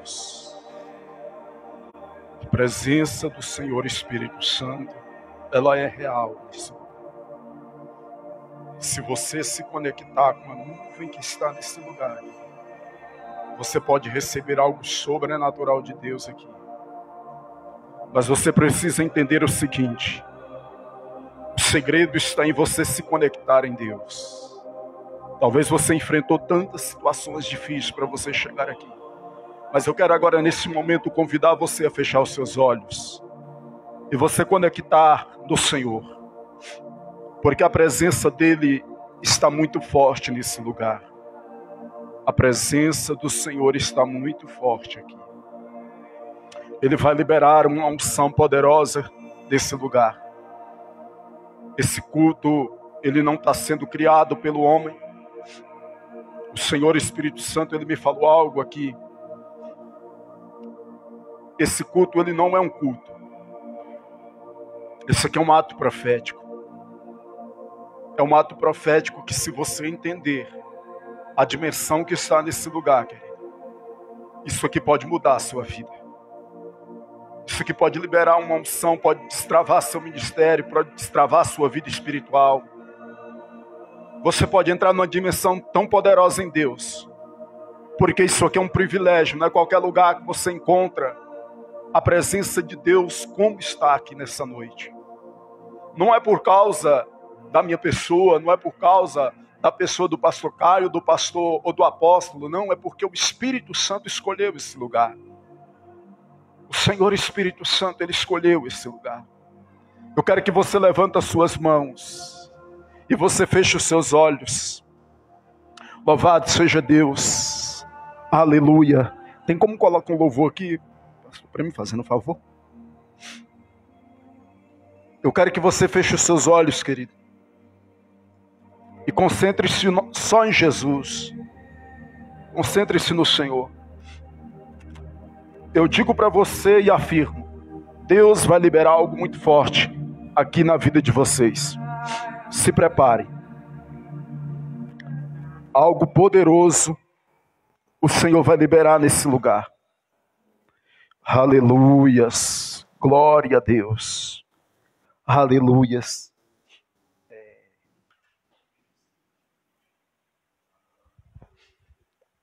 olhos. A presença do Senhor Espírito Santo, ela é real. Se você se conectar com a nuvem que está nesse lugar, você pode receber algo sobrenatural de Deus aqui. Mas você precisa entender o seguinte: o segredo está em você se conectar em Deus. Talvez você enfrentou tantas situações difíceis para você chegar aqui. Mas eu quero agora, nesse momento, convidar você a fechar os seus olhos e você conectar no Senhor. Porque a presença dEle está muito forte nesse lugar. A presença do Senhor está muito forte aqui. Ele vai liberar uma unção poderosa desse lugar. Esse culto, ele não está sendo criado pelo homem. O Senhor Espírito Santo, ele me falou algo aqui. Esse culto, ele não é um culto. Esse aqui é um ato profético. É um ato profético que, se você entender a dimensão que está nesse lugar, querido, isso aqui pode mudar a sua vida. Isso aqui pode liberar uma unção, pode destravar seu ministério, pode destravar a sua vida espiritual. Você pode entrar numa dimensão tão poderosa em Deus. Porque isso aqui é um privilégio, não é qualquer lugar que você encontra a presença de Deus como está aqui nessa noite. Não é por causa da minha pessoa, não é por causa da pessoa do pastor Caio, do pastor ou do apóstolo, não, é porque o Espírito Santo escolheu esse lugar. O Senhor Espírito Santo, Ele escolheu esse lugar. Eu quero que você levante as suas mãos e você feche os seus olhos. Louvado seja Deus. Aleluia. Tem como colocar um louvor aqui, para mim, fazendo um favor? Eu quero que você feche os seus olhos, querido. E concentre-se só em Jesus. Concentre-se no Senhor. Eu digo para você e afirmo: Deus vai liberar algo muito forte aqui na vida de vocês. Se preparem. Algo poderoso o Senhor vai liberar nesse lugar. Aleluias. Glória a Deus. Aleluias.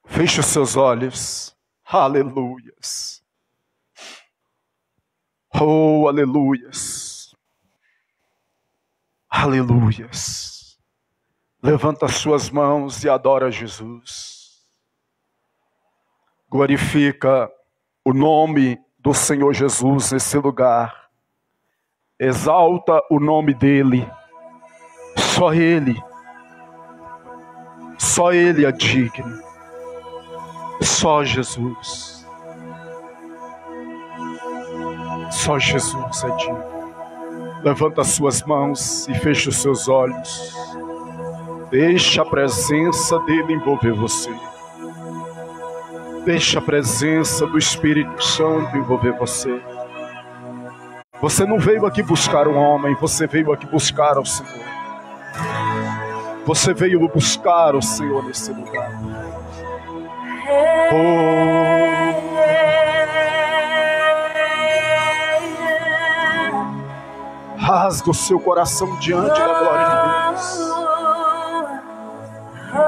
Feche os seus olhos. Aleluias. Oh, aleluias. Aleluias. Levanta as suas mãos e adora Jesus. Glorifica o nome do Senhor Jesus nesse lugar. Exalta o nome dEle. Só Ele é digno. Só Jesus. Só Jesus é digno. Levanta as suas mãos e fecha os seus olhos. Deixa a presença dEle envolver você. Deixa a presença do Espírito Santo envolver você. Você não veio aqui buscar um homem, você veio aqui buscar o Senhor. Você veio buscar o Senhor nesse lugar. Rasga o seu coração diante da glória de Deus.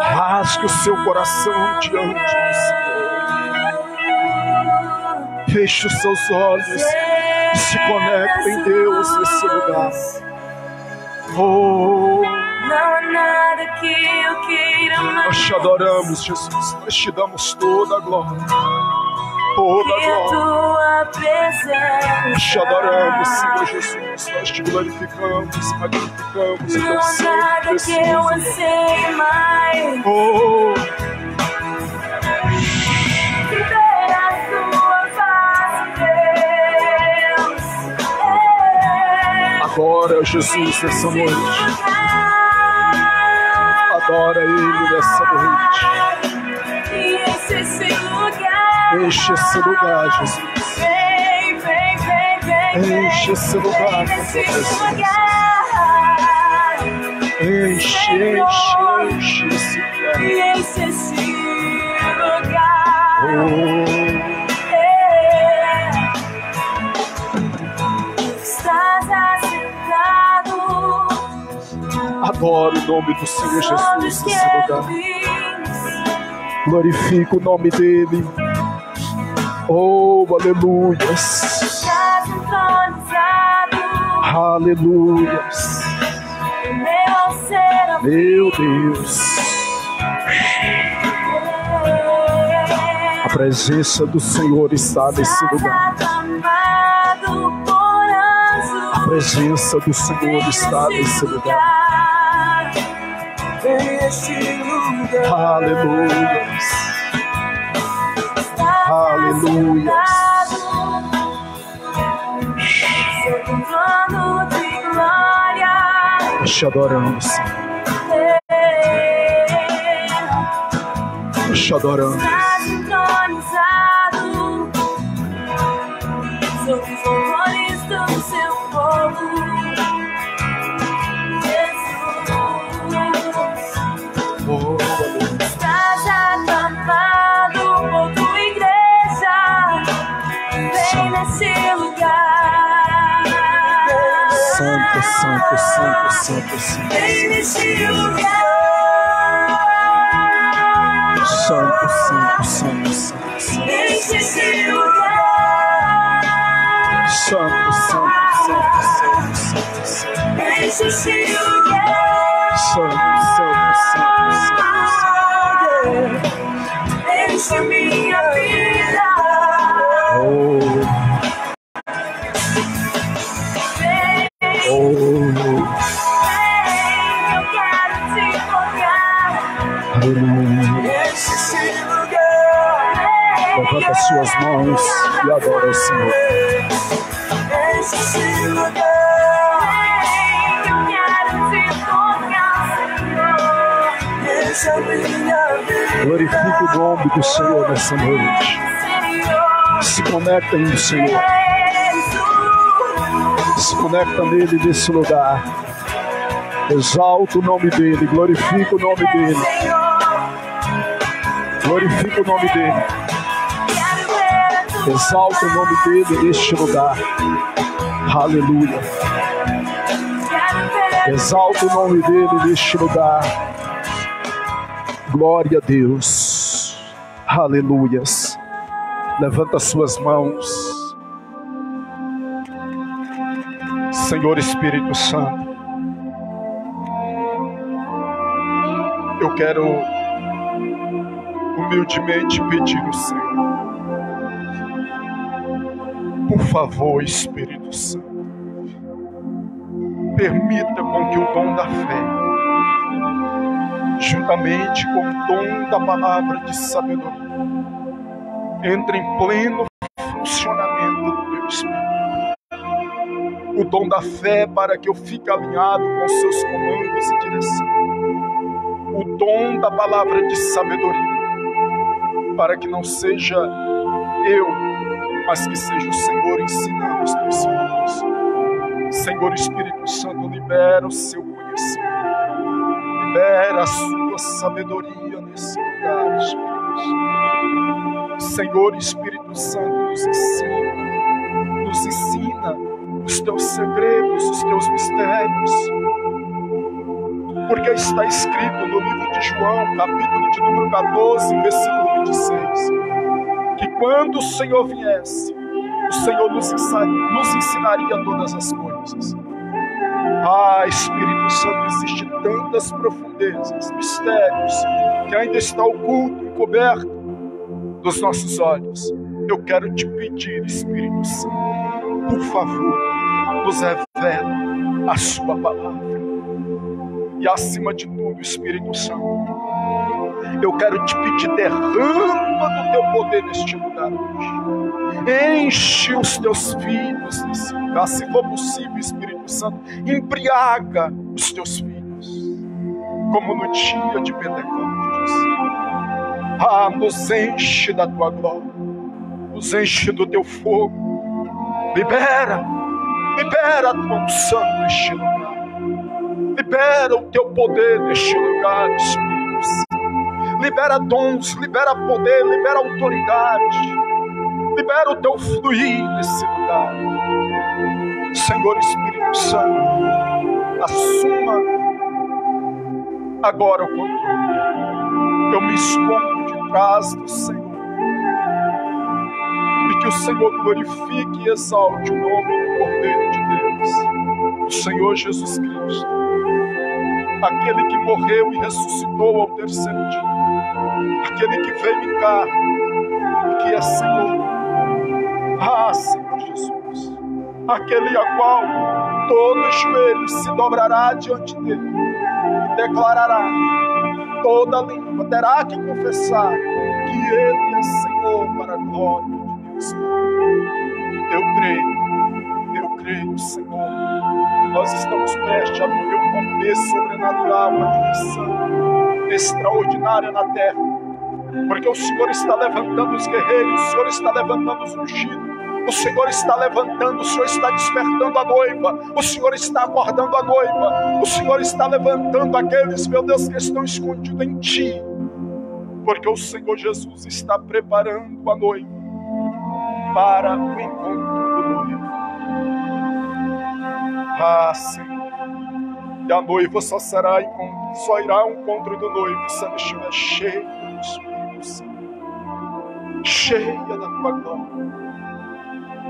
Rasga o seu coração diante do Senhor. Feche os seus olhos e se conecta em Deus nesse lugar. Não há nada que eu queira mais. Nós te adoramos, Jesus. Nós te damos toda a glória. Toda a glória. Nós te adoramos, Senhor Jesus. Nós te glorificamos, magnificamos. Não há nada que eu anseie mais. Ver a tua face, Deus. Adora Jesus nessa noite. Adora Ele nessa noite. Enche esse lugar. Enche esse lugar, Jesus. Enche esse lugar, Jesus. Enche esse lugar. Enche esse lugar. Adoro o nome do Senhor Jesus nesse lugar. Glorifico o nome dele. Oh, aleluias. Aleluias. Meu Deus. A presença do Senhor está nesse lugar. A presença do Senhor está nesse lugar. Aleluias. Aleluias. Nós te adoramos, Senhor. Nós te adoramos. Sobre os louvores do seu povo, Jesus. Estás acamado por tua igreja, vem nesse lugar. Santo, santo, santo, santo, santo. Vem nesse lugar. Santo, santo, santo, santo, santo. Enche esse lugar. Santo, santo, santo, santo, santo, santo. Enche esse lugar. Santo, santo, santo, santo, santo. Enche minha vida. Oh. Oh. Eu quero te tocar. Aleluia. Enche esse lugar. Levanta as suas mãos e adora o Senhor. Enche esse lugar. Eu quero te tocar, Senhor. Enche a minha vida. Glorifique o nome do Senhor nessa noite. Se conecta no Senhor. Se conecta nele nesse lugar. Exalta o nome dele. Glorifica o nome dele. Glorifica o nome dele. Exalta o nome dele neste lugar. Aleluia. Exalta o nome dele neste lugar. Glória a Deus. Aleluias. Levanta suas mãos. Senhor Espírito Santo, eu quero humildemente pedir ao Senhor, por favor, Espírito Santo, permita com que o dom da fé, juntamente com o dom da palavra de sabedoria, entre em pleno funcionamento do meu Espírito. O dom da fé para que eu fique alinhado com seus comandos e direção. O dom da palavra de sabedoria, para que não seja eu, mas que seja o Senhor ensinando os teus filhos. Senhor Espírito Santo, libera o seu conhecimento, libera a sua sabedoria nesse lugar, Espírito Santo. Senhor Espírito Santo, nos ensina os teus segredos, os teus mistérios, porque está escrito no livro de João, capítulo de número 14, versículo 26, que quando o Senhor viesse, o Senhor nos ensinaria todas as coisas. Ah, Espírito Santo, existem tantas profundezas, mistérios, que ainda está oculto, encoberto dos nossos olhos. Eu quero te pedir, Espírito Santo, por favor, nos revela a sua palavra. E acima de tudo, Espírito Santo, eu quero te pedir, derrama do teu poder neste lugar hoje. Enche os teus filhos nesse lugar. Se for possível, Espírito Santo, embriaga os teus filhos, como no dia de Pentecostes. Ah, nos enche da tua glória, nos enche do teu fogo. Libera a tua unção neste lugar. Libera o teu poder neste lugar, Espírito Santo. Libera dons, libera poder, libera autoridade. Libera o teu fluir nesse lugar. Senhor Espírito Santo, assuma agora o controle. Eu me escondo de trás do Senhor. E que o Senhor glorifique e exalte o nome do Cordeiro de Deus, o Senhor Jesus Cristo, aquele que morreu e ressuscitou ao terceiro dia, aquele que veio em carne e que é Senhor. Ah, Senhor Jesus, aquele a qual todo joelho se dobrará diante dele e declarará, toda língua terá que confessar que ele é Senhor para a glória de Deus. Eu creio, Senhor, nós estamos prestes a viver um poder sobrenatural, uma dimensão extraordinária na terra, porque o Senhor está levantando os guerreiros, o Senhor está levantando os ungidos, o Senhor está levantando, o Senhor está despertando a noiva, o Senhor está acordando a noiva, o Senhor está levantando aqueles, meu Deus, que estão escondidos em Ti, porque o Senhor Jesus está preparando a noiva para o encontro do noivo. Ah, Senhor, e a noiva só irá ao encontro do noivo se ela estiver cheia do Espírito Santo, cheia da Tua glória.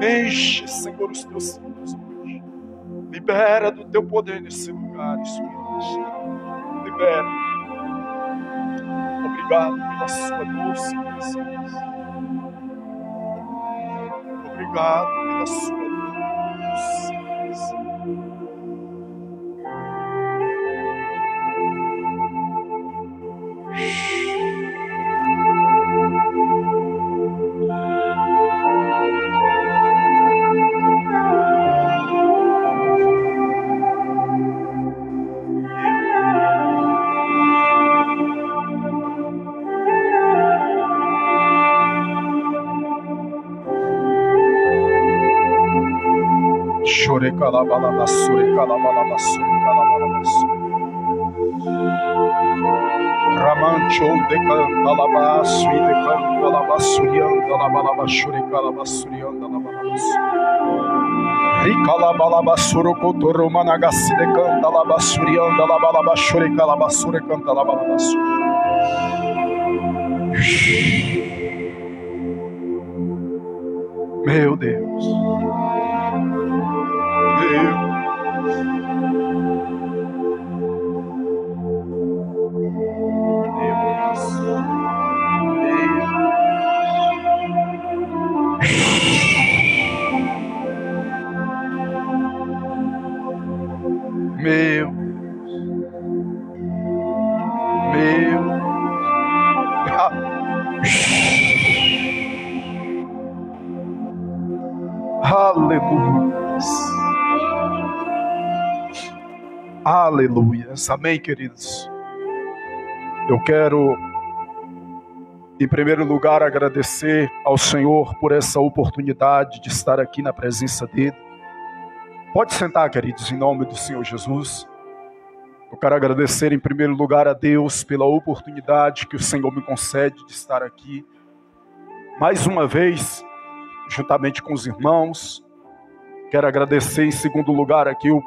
Enche, Senhor, os Teus filhos hoje. Libera do Teu poder nesse lugar, Espírito Santo. Libera. Obrigado pela Sua doce presença. Obrigado pela Sua doce presença. Chore calabala, sure calabala, sure calabala, Ramancho de cantalaba, sui de cantalaba, surianda la balaba, shure calaba, surianda la balaba. Ricalabala, suro cotoro managasi de cantalaba, surianda la balaba, shure calaba, sure cantalaba, meu Deus. Aleluia. Amém, queridos. Eu quero, em primeiro lugar, agradecer ao Senhor por essa oportunidade de estar aqui na presença dEle. Pode sentar, queridos, em nome do Senhor Jesus. Eu quero agradecer, em primeiro lugar, a Deus pela oportunidade que o Senhor me concede de estar aqui mais uma vez, juntamente com os irmãos. Quero agradecer, em segundo lugar, aqui o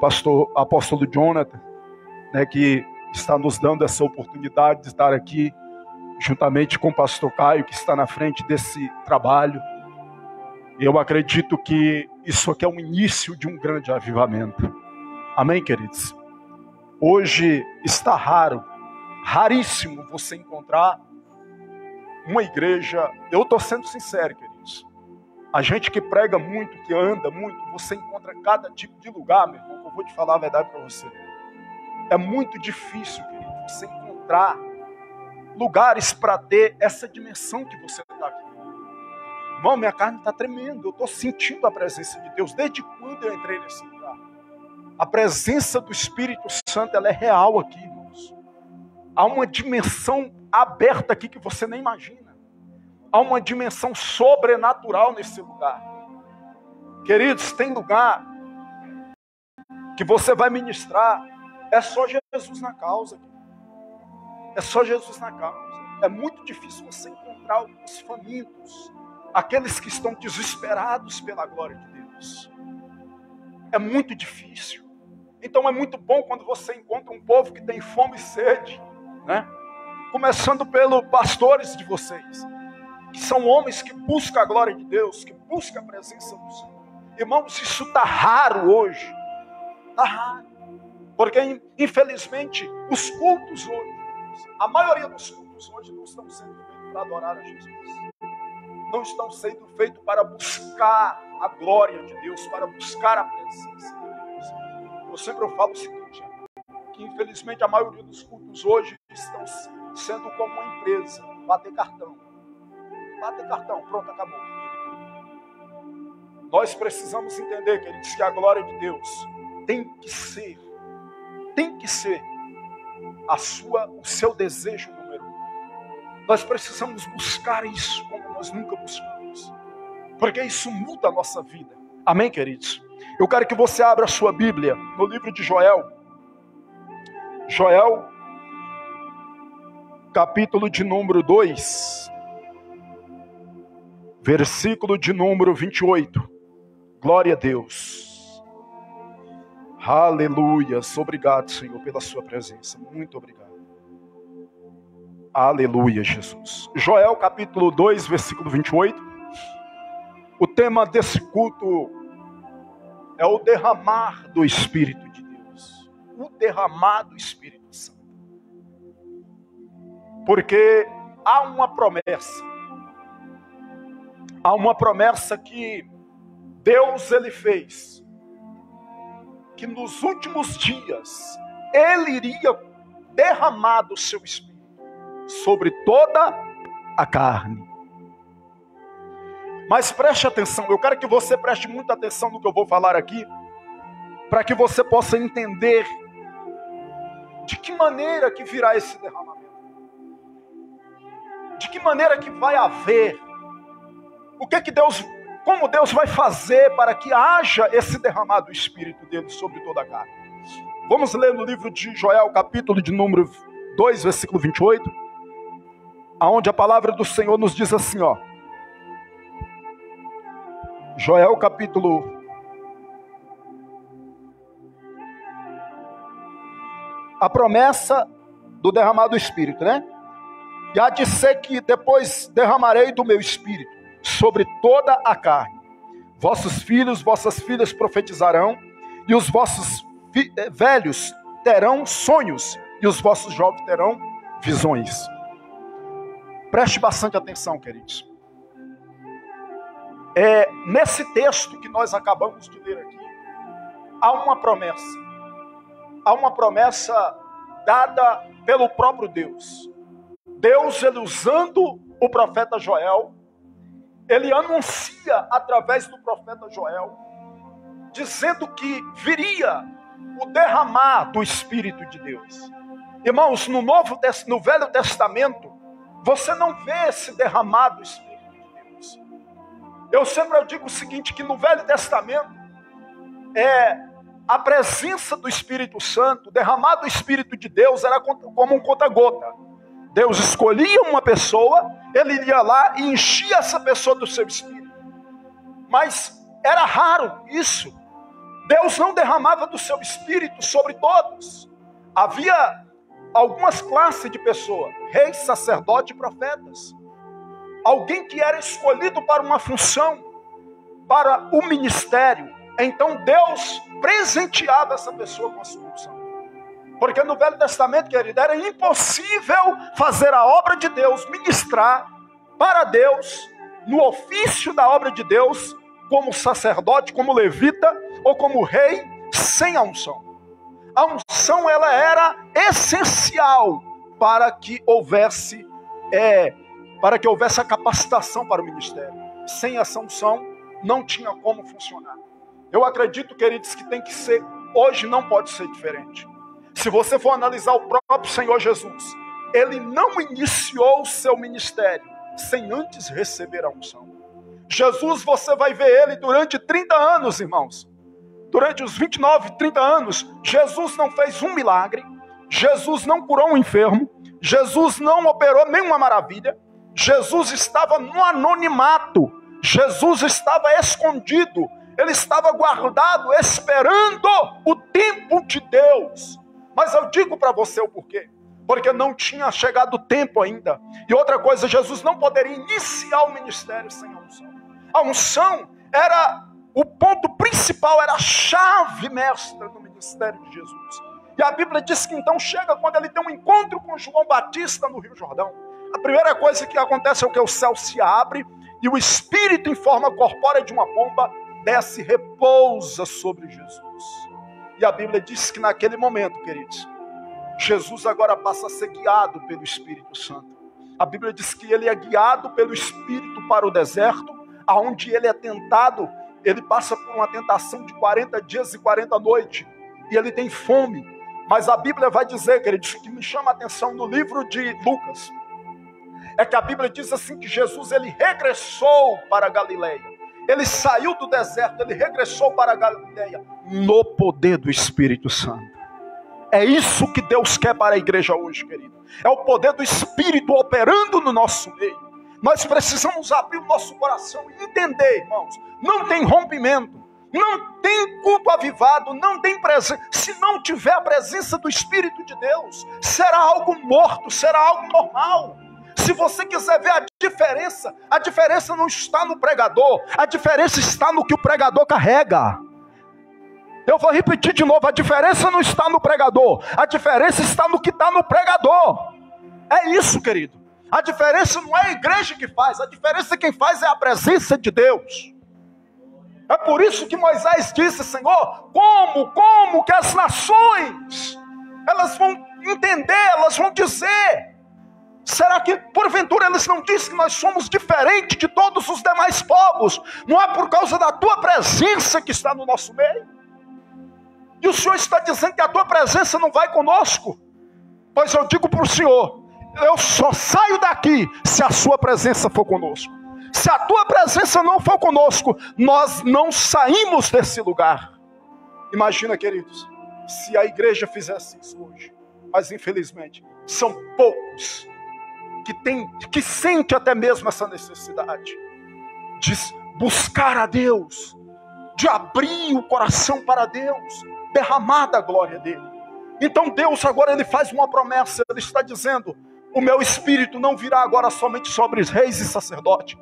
apóstolo Jonathan, que está nos dando essa oportunidade de estar aqui, juntamente com o pastor Caio, que está na frente desse trabalho. E eu acredito que isso aqui é o início de um grande avivamento. Amém, queridos? Hoje está raríssimo você encontrar uma igreja. Eu estou sendo sincero, queridos. A gente que prega muito, que anda muito, você encontra cada tipo de lugar, meu irmão, que eu vou te falar a verdade para você. É muito difícil, querido, você encontrar lugares para ter essa dimensão que você está aqui. Irmão, minha carne está tremendo, eu estou sentindo a presença de Deus desde quando eu entrei nesse lugar. A presença do Espírito Santo, ela é real aqui, irmãos. Há uma dimensão aberta aqui que você nem imagina. Há uma dimensão sobrenatural nesse lugar. Queridos, tem lugar que você vai ministrar, é só Jesus na causa. É só Jesus na causa. É muito difícil você encontrar os famintos, aqueles que estão desesperados pela glória de Deus. É muito difícil. Então é muito bom quando você encontra um povo que tem fome e sede né? Começando pelos pastores de vocês, que são homens que buscam a glória de Deus, que buscam a presença do Senhor. Irmãos, isso está raro hoje. Está raro. Porque, infelizmente, os cultos hoje, a maioria dos cultos hoje não estão sendo feitos para adorar a Jesus. Não estão sendo feitos para buscar a glória de Deus, para buscar a presença de Deus. Eu sempre falo o seguinte, que infelizmente a maioria dos cultos hoje estão sendo como uma empresa, bater cartão. Bater cartão, pronto, acabou. Nós precisamos entender, queridos, que a glória de Deus tem que ser o seu desejo número 1. Nós precisamos buscar isso como nós nunca buscamos, porque isso muda a nossa vida. Amém, queridos? Eu quero que você abra a sua Bíblia no livro de Joel. Joel, capítulo de número 2, versículo de número 28. Glória a Deus. Aleluia. Obrigado, Senhor, pela sua presença. Muito obrigado. Aleluia, Jesus. Joel, capítulo 2, versículo 28. O tema desse culto é o derramar do Espírito de Deus. O derramar do Espírito Santo. Porque há uma promessa. Há uma promessa que Deus, Ele fez. Que nos últimos dias, Ele iria derramar do seu Espírito sobre toda a carne. Mas preste atenção, eu quero que você preste muita atenção no que eu vou falar aqui, para que você possa entender de que maneira que virá esse derramamento. De que maneira que vai haver. Como Deus vai fazer para que haja esse derramar do Espírito dele sobre toda a carne. Vamos ler no livro de Joel, capítulo de número 2, versículo 28, aonde a palavra do Senhor nos diz assim, ó. Joel, capítulo... A promessa do derramar do Espírito, né? E há de ser que depois derramarei do meu Espírito sobre toda a carne. Vossos filhos, vossas filhas profetizarão, e os vossos velhos terão sonhos, e os vossos jovens terão visões. Preste bastante atenção, queridos. Nesse texto que nós acabamos de ler aqui, há uma promessa. Há uma promessa dada pelo próprio Deus. Deus, ele usando o profeta Joel, ele anuncia através do profeta Joel, dizendo que viria o derramar do Espírito de Deus. Irmãos, no Velho Testamento, você não vê esse derramar do Espírito de Deus. Eu sempre digo o seguinte, que no Velho Testamento, a presença do Espírito Santo, o derramar do Espírito de Deus era como um conta-gota. Deus escolhia uma pessoa, ele ia lá e enchia essa pessoa do seu Espírito. Mas era raro isso. Deus não derramava do seu Espírito sobre todos. Havia algumas classes de pessoas, reis, sacerdotes e profetas. Alguém que era escolhido para uma função, para o ministério. Então Deus presenteava essa pessoa com a sua função. Porque no Velho Testamento, querido, era impossível fazer a obra de Deus, ministrar para Deus, no ofício da obra de Deus, como sacerdote, como levita ou como rei, sem a unção. A unção, ela era essencial para que houvesse a capacitação para o ministério. Sem essa unção, não tinha como funcionar. Eu acredito, queridos, que tem que ser, hoje não pode ser diferente. Se você for analisar o próprio Senhor Jesus, ele não iniciou o seu ministério sem antes receber a unção. Jesus, você vai ver ele durante 30 anos, irmãos. Durante os 29, 30 anos, Jesus não fez um milagre, Jesus não curou um enfermo, Jesus não operou nenhuma maravilha, Jesus estava no anonimato, Jesus estava escondido, ele estava guardado, esperando o tempo de Deus. Mas eu digo para você o porquê. porque não tinha chegado o tempo ainda. E outra coisa, Jesus não poderia iniciar o ministério sem a unção. A unção era o ponto principal, era a chave mestra do ministério de Jesus. E a Bíblia diz que então chega quando ele tem um encontro com João Batista no Rio Jordão. A primeira coisa que acontece é o que o céu se abre e o Espírito em forma corpórea de uma pomba desce e repousa sobre Jesus. E a Bíblia diz que naquele momento, queridos, Jesus agora passa a ser guiado pelo Espírito Santo. A Bíblia diz que ele é guiado pelo Espírito para o deserto, aonde ele é tentado. Ele passa por uma tentação de 40 dias e 40 noites, e ele tem fome. Mas a Bíblia vai dizer, queridos, que me chama a atenção no livro de Lucas, é que a Bíblia diz assim que Jesus, ele regressou para a Galileia. Ele saiu do deserto, ele regressou para a Galileia no poder do Espírito Santo. É isso que Deus quer para a igreja hoje, querido. É o poder do Espírito operando no nosso meio. Nós precisamos abrir o nosso coração e entender, irmãos, não tem rompimento. Não tem culto avivado, não tem presença. Se não tiver a presença do Espírito de Deus, será algo morto, será algo normal. Se você quiser ver a diferença não está no pregador, a diferença está no que o pregador carrega. Eu vou repetir de novo, a diferença não está no pregador, a diferença está no que está no pregador. É isso, querido. A diferença não é a igreja que faz, a diferença quem faz é a presença de Deus. É por isso que Moisés disse, Senhor, como que as nações, elas vão entender, elas vão dizer, será que porventura eles não dizem que nós somos diferentes de todos os demais povos? Não é por causa da tua presença que está no nosso meio? E o Senhor está dizendo que a tua presença não vai conosco? Pois eu digo para o Senhor, eu só saio daqui se a sua presença for conosco. Se a tua presença não for conosco, nós não saímos desse lugar. Imagina, queridos, se a igreja fizesse isso hoje. Mas infelizmente, são poucos que sente até mesmo essa necessidade de buscar a Deus, de abrir o coração para Deus, derramar da glória dele. Então Deus agora ele faz uma promessa, ele está dizendo, o meu Espírito não virá agora somente sobre os reis e sacerdotes.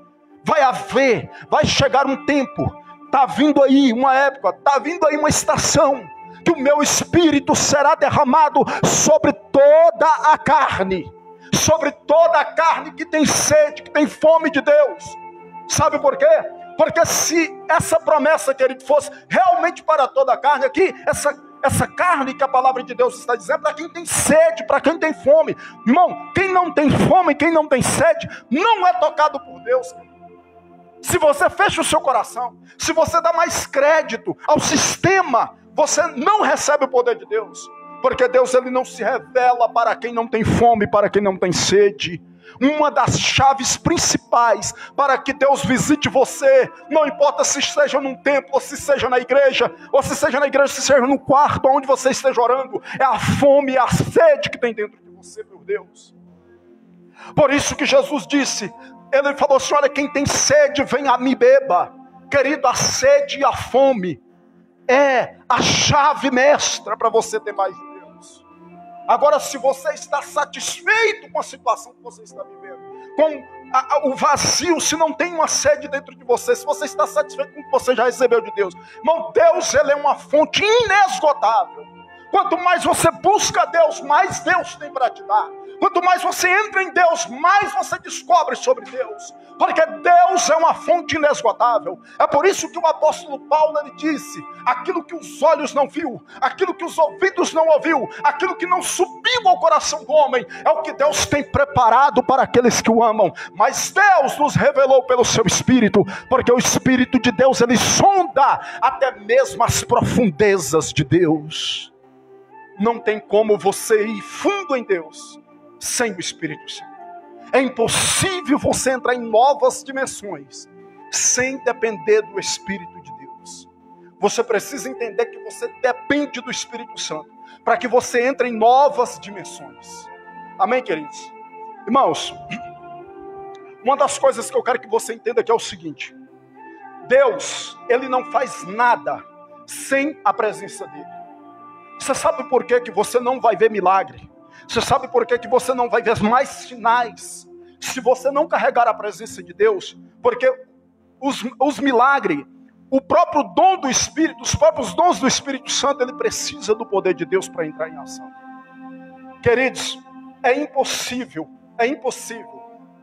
Vai chegar um tempo, está vindo aí uma época, está vindo aí uma estação, que o meu Espírito será derramado sobre toda a carne que tem sede, que tem fome de Deus. Sabe por quê? Porque se essa promessa, querido, fosse realmente para toda a carne, aqui, essa carne que a palavra de Deus está dizendo, para quem tem sede, para quem tem fome. Irmão, quem não tem fome, quem não tem sede, não é tocado por Deus. Se você fecha o seu coração, se você dá mais crédito ao sistema, você não recebe o poder de Deus. Porque Deus ele não se revela para quem não tem fome, para quem não tem sede. Uma das chaves principais para que Deus visite você, não importa se esteja num templo, ou se seja na igreja, se seja no quarto, onde você esteja orando, é a fome e a sede que tem dentro de você por Deus. Por isso que Jesus disse, ele falou assim, olha, quem tem sede, vem a mim beba. Querido, a sede e a fome é a chave mestra para você ter mais de Deus. Agora, se você está satisfeito com a situação que você está vivendo, com o vazio, se não tem uma sede dentro de você, se você está satisfeito com o que você já recebeu de Deus, irmão, Deus ele é uma fonte inesgotável. Quanto mais você busca Deus, mais Deus tem para te dar. Quanto mais você entra em Deus, mais você descobre sobre Deus. Porque Deus é uma fonte inesgotável. É por isso que o apóstolo Paulo ele disse, aquilo que os olhos não viu, aquilo que os ouvidos não ouviu, aquilo que não subiu ao coração do homem, é o que Deus tem preparado para aqueles que o amam. Mas Deus nos revelou pelo seu Espírito, porque o Espírito de Deus ele sonda até mesmo as profundezas de Deus. Não tem como você ir fundo em Deus sem o Espírito Santo. É impossível você entrar em novas dimensões sem depender do Espírito de Deus. Você precisa entender que você depende do Espírito Santo para que você entre em novas dimensões. Amém, queridos? Irmãos, uma das coisas que eu quero que você entenda aqui é o seguinte: Deus, ele não faz nada sem a presença dele. Você sabe por que você não vai ver milagre? Você sabe por que você não vai ver mais sinais se você não carregar a presença de Deus? Porque os milagres, o próprio dom do Espírito, os próprios dons do Espírito Santo, ele precisa do poder de Deus para entrar em ação. Queridos, é impossível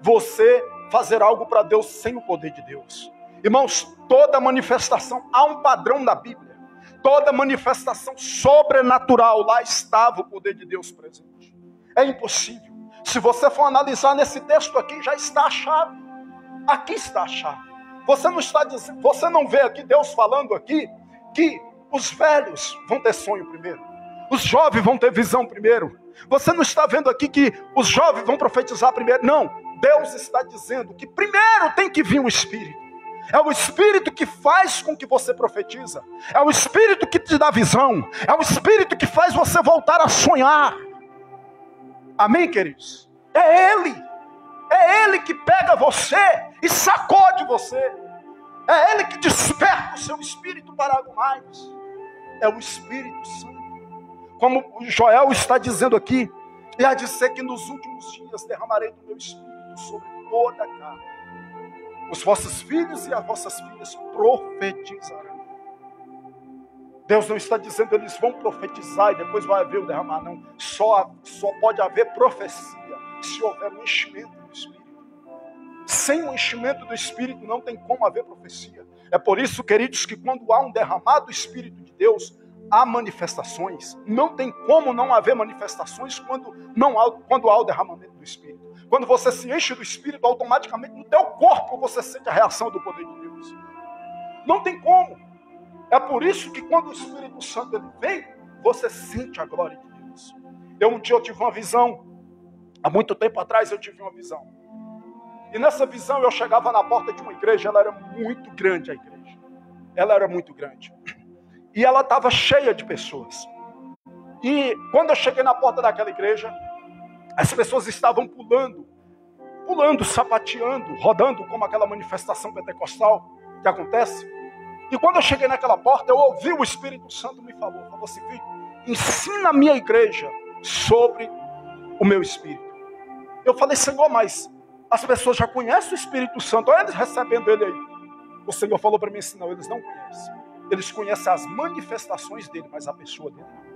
você fazer algo para Deus sem o poder de Deus. Irmãos, toda manifestação, há um padrão na Bíblia, toda manifestação sobrenatural, lá estava o poder de Deus presente. É impossível. Se você for analisar nesse texto aqui, já está a chave. Aqui está a chave. Você não vê aqui Deus falando aqui que os velhos vão ter sonho primeiro, os jovens vão ter visão primeiro. Você não está vendo aqui que os jovens vão profetizar primeiro. Não, Deus está dizendo que primeiro tem que vir o Espírito. É o Espírito que faz com que você profetiza. É o Espírito que te dá visão. É o Espírito que faz você voltar a sonhar. Amém, queridos? É Ele que pega você e sacode você. É Ele que desperta o seu espírito para algo mais. É o Espírito Santo. Como Joel está dizendo aqui, e há de ser que nos últimos dias derramarei do meu espírito sobre toda a carne. Os vossos filhos e as vossas filhas profetizarão. Deus não está dizendo eles vão profetizar e depois vai haver o derramar, não. Só pode haver profecia se houver um enchimento do Espírito. Sem o enchimento do Espírito não tem como haver profecia. É por isso, queridos, que quando há um derramado do Espírito de Deus, há manifestações. Não tem como não haver manifestações quando há o derramamento do Espírito. Quando você se enche do Espírito, automaticamente no teu corpo você sente a reação do poder de Deus. Não tem como. É por isso que quando o Espírito Santo ele vem, você sente a glória de Deus. Um dia eu tive uma visão. Há muito tempo atrás eu tive uma visão. E nessa visão eu chegava na porta de uma igreja. Ela era muito grande, a igreja. Ela era muito grande. E ela estava cheia de pessoas. E quando eu cheguei na porta daquela igreja, as pessoas estavam pulando, sapateando, rodando, como aquela manifestação pentecostal que acontece. E quando eu cheguei naquela porta, eu ouvi o Espírito Santo me falou assim: filho, ensina a minha igreja sobre o meu Espírito. Eu falei: Senhor, mas as pessoas já conhecem o Espírito Santo, olha eles recebendo ele aí. O Senhor falou para mim assim: não, eles não conhecem. Eles conhecem as manifestações dele, mas a pessoa dele não.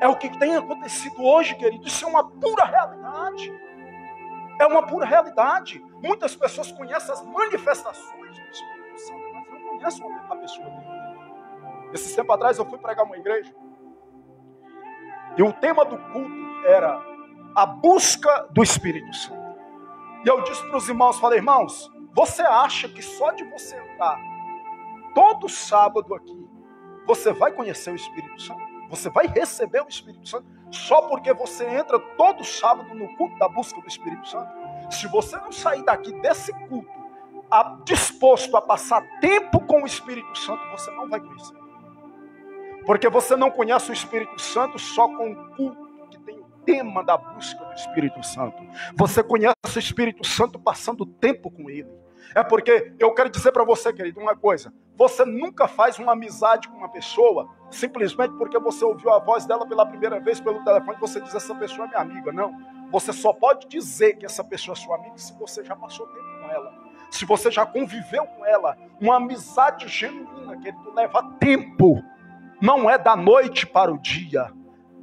É o que tem acontecido hoje, querido. Isso é uma pura realidade. É uma pura realidade. Muitas pessoas conhecem as manifestações do Espírito Santo, mas não conhecem a pessoa dele. Esse tempo atrás eu fui pregar uma igreja. E o tema do culto era a busca do Espírito Santo. E eu disse para os irmãos, falei: irmãos, você acha que só de você entrar todo sábado aqui, você vai conhecer o Espírito Santo? Você vai receber o Espírito Santo só porque você entra todo sábado no culto da busca do Espírito Santo? Se você não sair daqui desse culto disposto a passar tempo com o Espírito Santo, você não vai conhecer. Porque você não conhece o Espírito Santo só com o culto que tem o tema da busca do Espírito Santo. Você conhece o Espírito Santo passando tempo com ele. É porque eu quero dizer para você, querido, uma coisa: você nunca faz uma amizade com uma pessoa simplesmente porque você ouviu a voz dela pela primeira vez pelo telefone e você diz: essa pessoa é minha amiga. Não, você só pode dizer que essa pessoa é sua amiga se você já passou tempo com ela, se você já conviveu com ela. Uma amizade genuína, querido, leva tempo, não é da noite para o dia.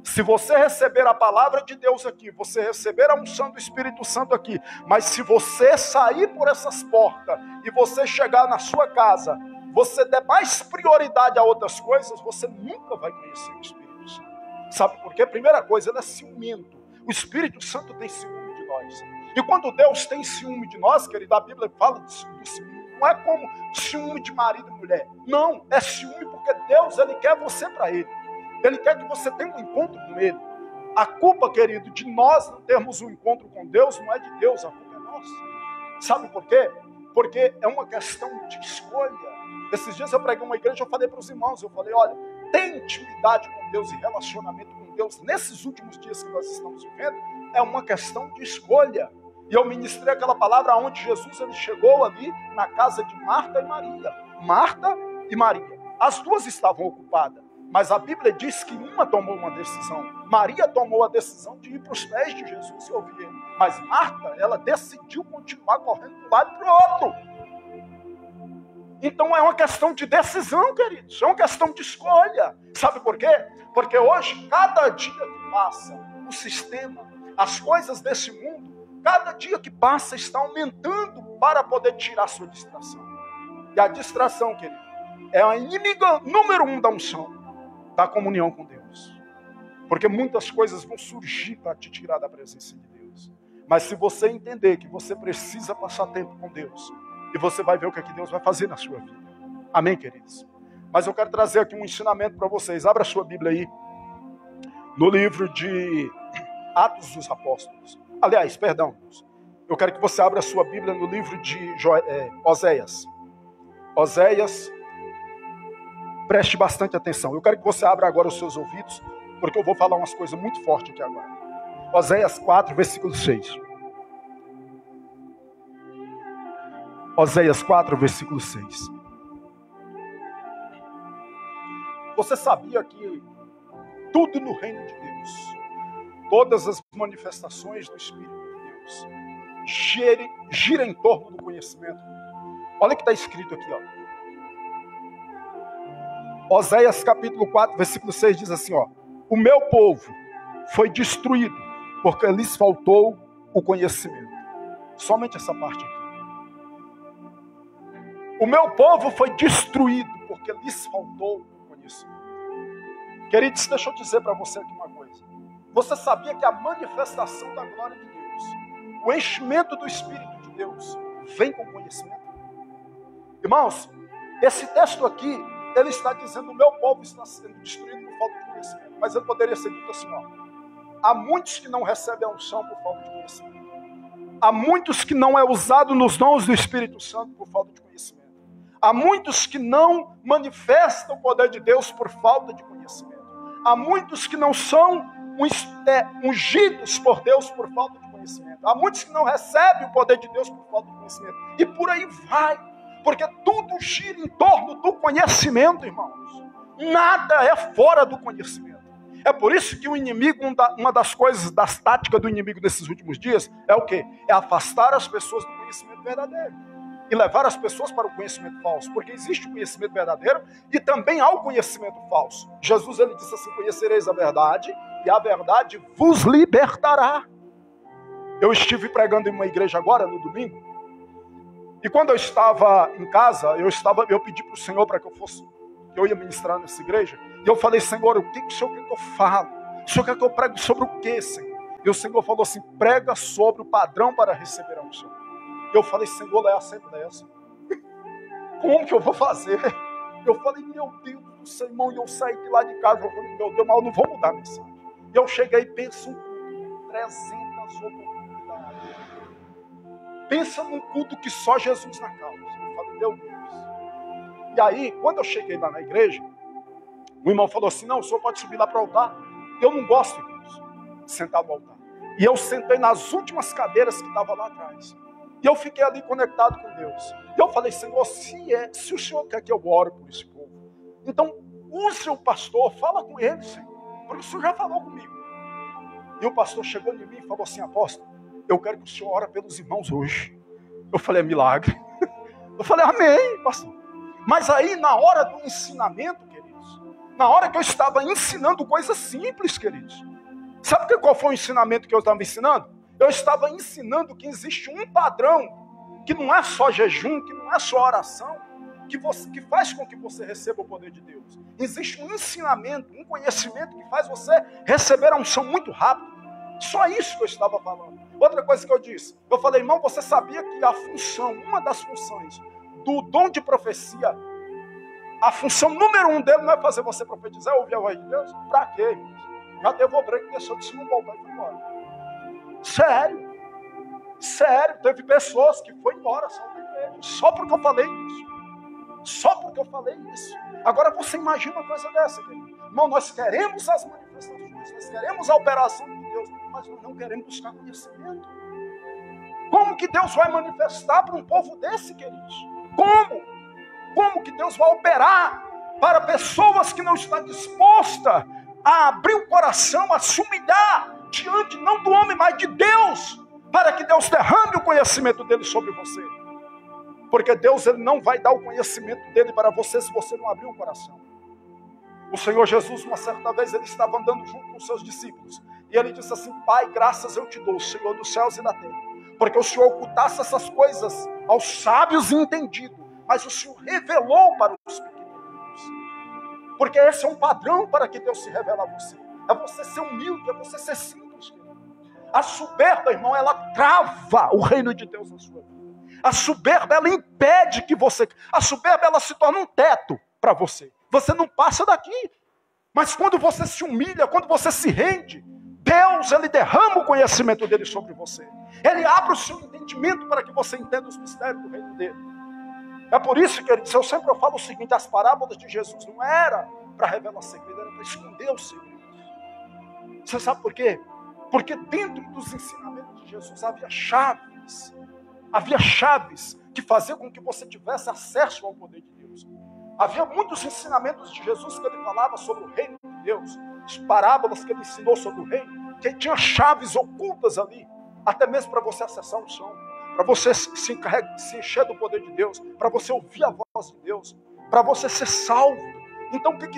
Se você receber a palavra de Deus aqui, você receber a unção do Espírito Santo aqui, mas se você sair por essas portas e você chegar na sua casa, você der mais prioridade a outras coisas, você nunca vai conhecer o Espírito Santo. Sabe por quê? Primeira coisa, ele é ciumento. O Espírito Santo tem ciúme de nós. E quando Deus tem ciúme de nós, querido, a Bíblia fala do ciúme. Não é como ciúme de marido e mulher. Não, é ciúme porque Deus, ele quer você para ele. Ele quer que você tenha um encontro com ele. A culpa, querido, de nós não termos um encontro com Deus, não é de Deus, a culpa é nossa. Sabe por quê? Porque é uma questão de escolha. Esses dias eu preguei uma igreja, eu falei para os irmãos, eu falei: olha, tem intimidade com Deus e relacionamento com Deus nesses últimos dias que nós estamos vivendo, é uma questão de escolha. E eu ministrei aquela palavra onde Jesus ele chegou ali na casa de Marta e Maria. Marta e Maria. As duas estavam ocupadas. Mas a Bíblia diz que uma tomou uma decisão. Maria tomou a decisão de ir para os pés de Jesus e ouvir ele. Mas Marta, ela decidiu continuar correndo de um lado para o outro. Então é uma questão de decisão, queridos. É uma questão de escolha. Sabe por quê? Porque hoje, cada dia que passa, o sistema, as coisas desse mundo, cada dia que passa está aumentando para poder tirar a sua distração. E a distração, querido, é a inimiga número 1 da unção, da comunhão com Deus. Porque muitas coisas vão surgir para te tirar da presença de Deus. Mas se você entender que você precisa passar tempo com Deus, e você vai ver o que é que Deus vai fazer na sua vida. Amém, queridos? Mas eu quero trazer aqui um ensinamento para vocês. Abra a sua Bíblia aí, no livro de Atos dos Apóstolos. Aliás, perdão, eu quero que você abra a sua Bíblia no livro de Oséias. Oséias, preste bastante atenção. Eu quero que você abra agora os seus ouvidos, porque eu vou falar umas coisas muito fortes aqui agora. Oséias 4, versículo 6. Oséias 4, versículo 6. Você sabia que tudo no reino de Deus, todas as manifestações do Espírito de Deus, gira em torno do conhecimento? Olha o que está escrito aqui, ó. Oséias capítulo 4, versículo 6 diz assim, ó: o meu povo foi destruído porque lhes faltou o conhecimento. Somente essa parte aqui. O meu povo foi destruído porque lhes faltou o conhecimento. Queridos, deixa eu dizer para você aqui uma coisa. Você sabia que a manifestação da glória de Deus, o enchimento do Espírito de Deus, vem com conhecimento? Irmãos, esse texto aqui, ele está dizendo: o meu povo está sendo destruído por falta de conhecimento. Mas ele poderia ser dito assim, ó: há muitos que não recebem a unção por falta de conhecimento. Há muitos que não é usado nos dons do Espírito Santo por falta de conhecimento. Há muitos que não manifestam o poder de Deus por falta de conhecimento. Há muitos que não são ungidos por Deus por falta de conhecimento. Há muitos que não recebem o poder de Deus por falta de conhecimento. E por aí vai. Porque tudo gira em torno do conhecimento, irmãos. Nada é fora do conhecimento. É por isso que o inimigo, uma das coisas, das táticas do inimigo nesses últimos dias, é o quê? É afastar as pessoas do conhecimento verdadeiro. E levar as pessoas para o conhecimento falso. Porque existe o conhecimento verdadeiro e também há o conhecimento falso. Jesus, ele disse assim: conhecereis a verdade e a verdade vos libertará. Eu estive pregando em uma igreja agora, no domingo. E quando eu estava em casa, eu pedi para o Senhor para que eu ia ministrar nessa igreja. E eu falei: Senhor, o que o Senhor quer que eu falo? O Senhor quer que eu pregue sobre o que, Senhor? E o Senhor falou assim: prega sobre o padrão para receber a unção. Eu falei: Senhor, é a Assembleia. Como que eu vou fazer? Eu falei: meu Deus do céu, irmão. E eu saí de lá de casa. Eu falei: meu Deus, mas eu não vou mudar a mensagem. E eu cheguei e penso: 300 oportunidades. Pensa num culto que só Jesus na causa. Eu falei: meu Deus. E aí, quando eu cheguei lá na igreja, o irmão falou assim: não, o senhor pode subir lá para o altar. Eu não gosto, irmãos, de sentar no altar. E eu sentei nas últimas cadeiras que estavam lá atrás. E eu fiquei ali conectado com Deus. E eu falei: Senhor, se o Senhor quer que eu ore por esse povo, então use o pastor, fala com ele, Senhor. Porque o Senhor já falou comigo. E o pastor chegou em mim e falou assim: apóstolo, eu quero que o Senhor ore pelos irmãos hoje. Eu falei: é milagre. Eu falei: amém, pastor. Mas aí, na hora do ensinamento, queridos, na hora que eu estava ensinando coisas simples, queridos, sabe qual foi o ensinamento que eu estava ensinando? Eu estava ensinando que existe um padrão, que não é só jejum, que não é só oração, que faz com que você receba o poder de Deus. Existe um ensinamento, um conhecimento que faz você receber a unção muito rápido. Só isso que eu estava falando. Outra coisa que eu disse, eu falei: irmão, você sabia que a função, uma das funções do dom de profecia, a função número 1 dele não é fazer você profetizar, ouvir a voz de Deus? Pra quê, irmãos? Já teve obreiro que deixou de se não voltar e foi embora. Sério. Sério, teve pessoas que foram embora só porque eu falei isso. Só porque eu falei isso. Agora você imagina uma coisa dessa, querido. Irmão, nós queremos as manifestações, nós queremos a operação de Deus, mas nós não queremos buscar conhecimento. Como que Deus vai manifestar para um povo desse, queridos? Como? Como que Deus vai operar para pessoas que não estão dispostas a abrir o coração, a se humilhar diante não do homem, mas de Deus, para que Deus derrame o conhecimento dele sobre você. Porque Deus, ele não vai dar o conhecimento dele para você se você não abrir o coração. O Senhor Jesus, uma certa vez, ele estava andando junto com os seus discípulos. E ele disse assim: Pai, graças eu te dou, Senhor dos céus e da terra, porque o Senhor ocultasse essas coisas aos sábios e entendidos, mas o Senhor revelou para os pequeninos. Porque esse é um padrão para que Deus se revele a você. É você ser humilde, é você ser simples. A soberba, irmão, ela trava o reino de Deus na sua vida. A soberba, ela impede que você... A soberba, ela se torna um teto para você. Você não passa daqui. Mas quando você se humilha, quando você se rende, Deus, ele derrama o conhecimento dele sobre você. Ele abre o seu entendimento para que você entenda os mistérios do reino dele. É por isso, queridos, eu sempre falo o seguinte: as parábolas de Jesus não era para revelar segredo, era para esconder o segredo. Você sabe por quê? Porque dentro dos ensinamentos de Jesus havia chaves. Havia chaves que faziam com que você tivesse acesso ao poder de Deus. Havia muitos ensinamentos de Jesus que ele falava sobre o reino de Deus. As parábolas que ele ensinou sobre o reino, que tinha chaves ocultas ali, até mesmo para você acessar o som, para você se encher do poder de Deus, para você ouvir a voz de Deus, para você ser salvo. Então o que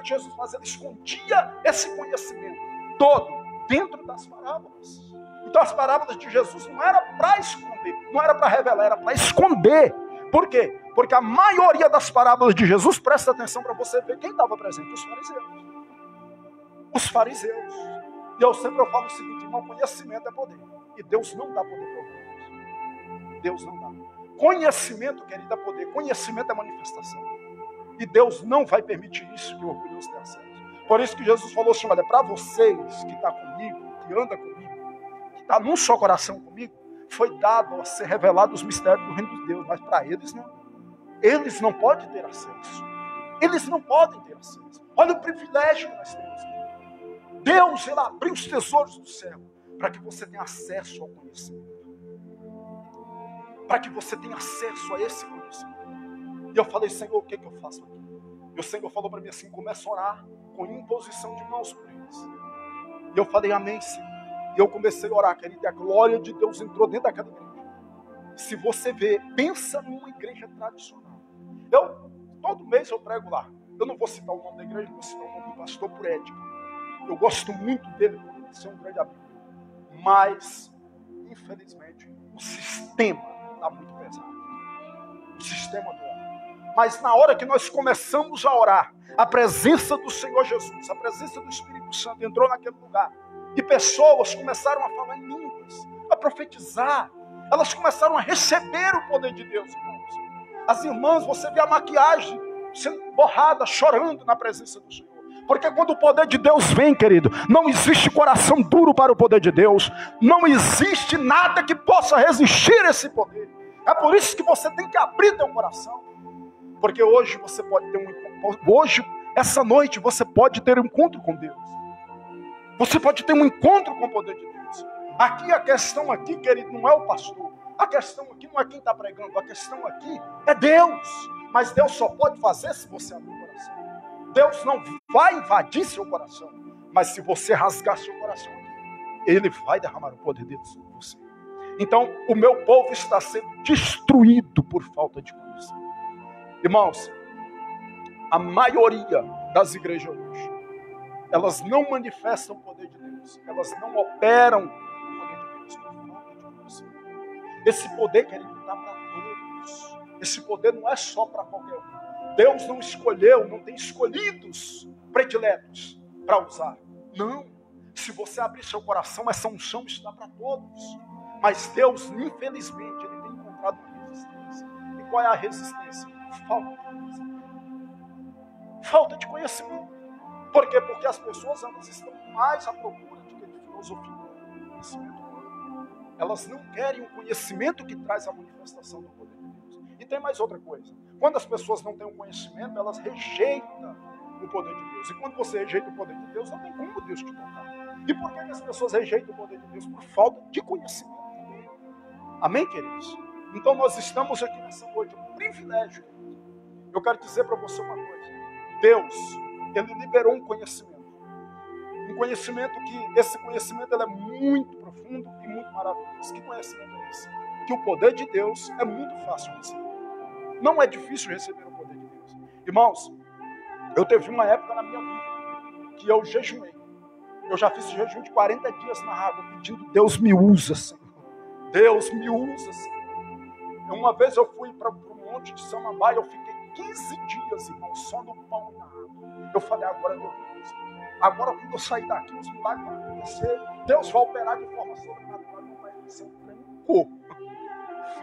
Jesus fazia? Ele escondia esse conhecimento todo dentro das parábolas. Então as parábolas de Jesus não era para esconder, não era para revelar, era para esconder. Por quê? Porque a maioria das parábolas de Jesus, presta atenção para você ver quem estava presente: os fariseus. Os fariseus. E eu sempre falo o seguinte, irmão: conhecimento é poder. E Deus não dá poder para orgulhoso. Deus não dá. Conhecimento, querido, é poder. Conhecimento é manifestação. E Deus não vai permitir isso, que o orgulhoso tenha acesso. Por isso que Jesus falou assim: olha, para vocês que estão comigo, que andam comigo, que está num só coração comigo, foi dado a ser revelado os mistérios do reino de Deus. Mas para eles não. Eles não podem ter acesso. Eles não podem ter acesso. Olha o privilégio que nós temos. Deus, ele abriu os tesouros do céu para que você tenha acesso ao conhecimento. Para que você tenha acesso a esse conhecimento. E eu falei: Senhor, o que eu faço aqui? E o Senhor falou para mim assim: começa a orar com imposição de mãos por eles. E eu falei: amém, Senhor. E eu comecei a orar, querido, e a glória de Deus entrou dentro daquela igreja. Se você vê, pensa numa igreja tradicional. Todo mês eu prego lá. Eu não vou citar o nome da igreja, vou citar o nome do pastor por ética. Eu gosto muito dele, por ele ser um grande amigo. Mas, infelizmente, o sistema está muito pesado. O sistema do homem. Mas na hora que nós começamos a orar, a presença do Senhor Jesus, a presença do Espírito Santo entrou naquele lugar. E pessoas começaram a falar em línguas, a profetizar. Elas começaram a receber o poder de Deus, irmãos. As irmãs, você vê a maquiagem sendo borrada, chorando na presença do Senhor. Porque quando o poder de Deus vem, querido, não existe coração duro para o poder de Deus. Não existe nada que possa resistir a esse poder. É por isso que você tem que abrir teu coração. Porque hoje você pode ter um encontro. Hoje, essa noite, você pode ter um encontro com Deus. Você pode ter um encontro com o poder de Deus. Aqui, a questão aqui, querido, não é o pastor. A questão aqui não é quem está pregando. A questão aqui é Deus. Mas Deus só pode fazer se você abrir o coração. Deus não vai invadir seu coração. Mas se você rasgar seu coração, Ele vai derramar o poder dele sobre você. Então, o meu povo está sendo destruído por falta de conhecimento. Irmãos, a maioria das igrejas hoje, elas não manifestam o poder de Deus. Elas não operam o poder de Deus por falta de conhecimento. Esse poder, querido, está para todos. Esse poder não é só para qualquer um. Deus não escolheu, não tem escolhidos prediletos para usar. Não. Se você abrir seu coração, essa unção está para todos. Mas Deus, infelizmente, Ele tem encontrado uma resistência. E qual é a resistência? Falta de conhecimento. Falta de conhecimento. Por quê? Porque as pessoas, elas estão mais à procura de filosofia. Conhecimento. Elas não querem o conhecimento que traz a manifestação do poder de Deus. E tem mais outra coisa. Quando as pessoas não têm o conhecimento, elas rejeitam o poder de Deus. E quando você rejeita o poder de Deus, não tem como Deus te tocar. E por que as pessoas rejeitam o poder de Deus? Por falta de conhecimento. Amém, queridos? Então nós estamos aqui nessa noite, um privilégio. Eu quero dizer para você uma coisa. Deus, Ele liberou um conhecimento Um conhecimento que, esse conhecimento ele é muito profundo e muito maravilhoso. Que conhecimento é esse? Que o poder de Deus é muito fácil de receber. Não é difícil receber o poder de Deus. Irmãos, eu teve uma época na minha vida que eu jejuei. Eu já fiz jejum de 40 dias na água, pedindo, Deus me usa, Senhor. Deus me usa, Senhor. Uma vez eu fui para o monte de Samambaia, eu fiquei 15 dias, irmão, só no pão e na água. Eu falei, agora Deus me usa. Agora quando eu sair daqui, os milagres vão acontecer. Deus vai operar de forma sobrenatural. Não vai ser um trem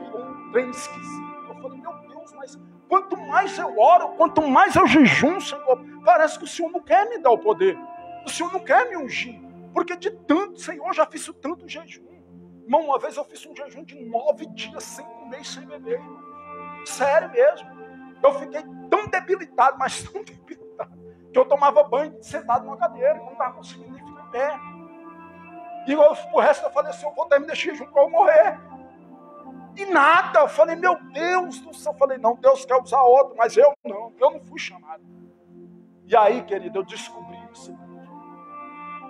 um trem esquisito. Eu falei, meu Deus, mas quanto mais eu oro, quanto mais eu jejum, Senhor, parece que o Senhor não quer me dar o poder. O Senhor não quer me ungir. Porque de tanto, Senhor, eu já fiz tanto jejum. Irmão, uma vez eu fiz um jejum de 9 dias sem comer e sem beber. Irmão. Sério mesmo. Eu fiquei tão debilitado, mas tão debilitado, que eu tomava banho sentado numa cadeira, não estava conseguindo nem ficar em pé. E o resto eu falei assim, eu vou terminar esse jejum para eu morrer. E nada, eu falei, meu Deus do céu. Eu falei, não, Deus quer usar outro, mas eu não fui chamado. E aí, querido, eu descobri o seguinte,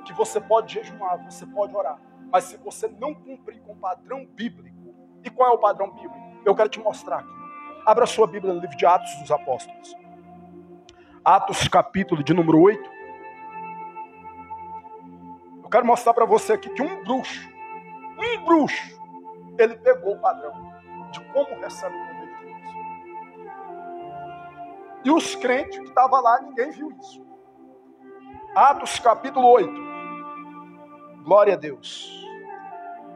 que você pode jejuar, você pode orar, mas se você não cumprir com o padrão bíblico, e qual é o padrão bíblico? Eu quero te mostrar aqui. Abra sua Bíblia no livro de Atos dos Apóstolos. Atos, capítulo de número 8. Eu quero mostrar para você aqui que um bruxo, ele pegou o padrão de como recebe o poder de Deus. E os crentes que estavam lá, ninguém viu isso. Atos, capítulo 8. Glória a Deus.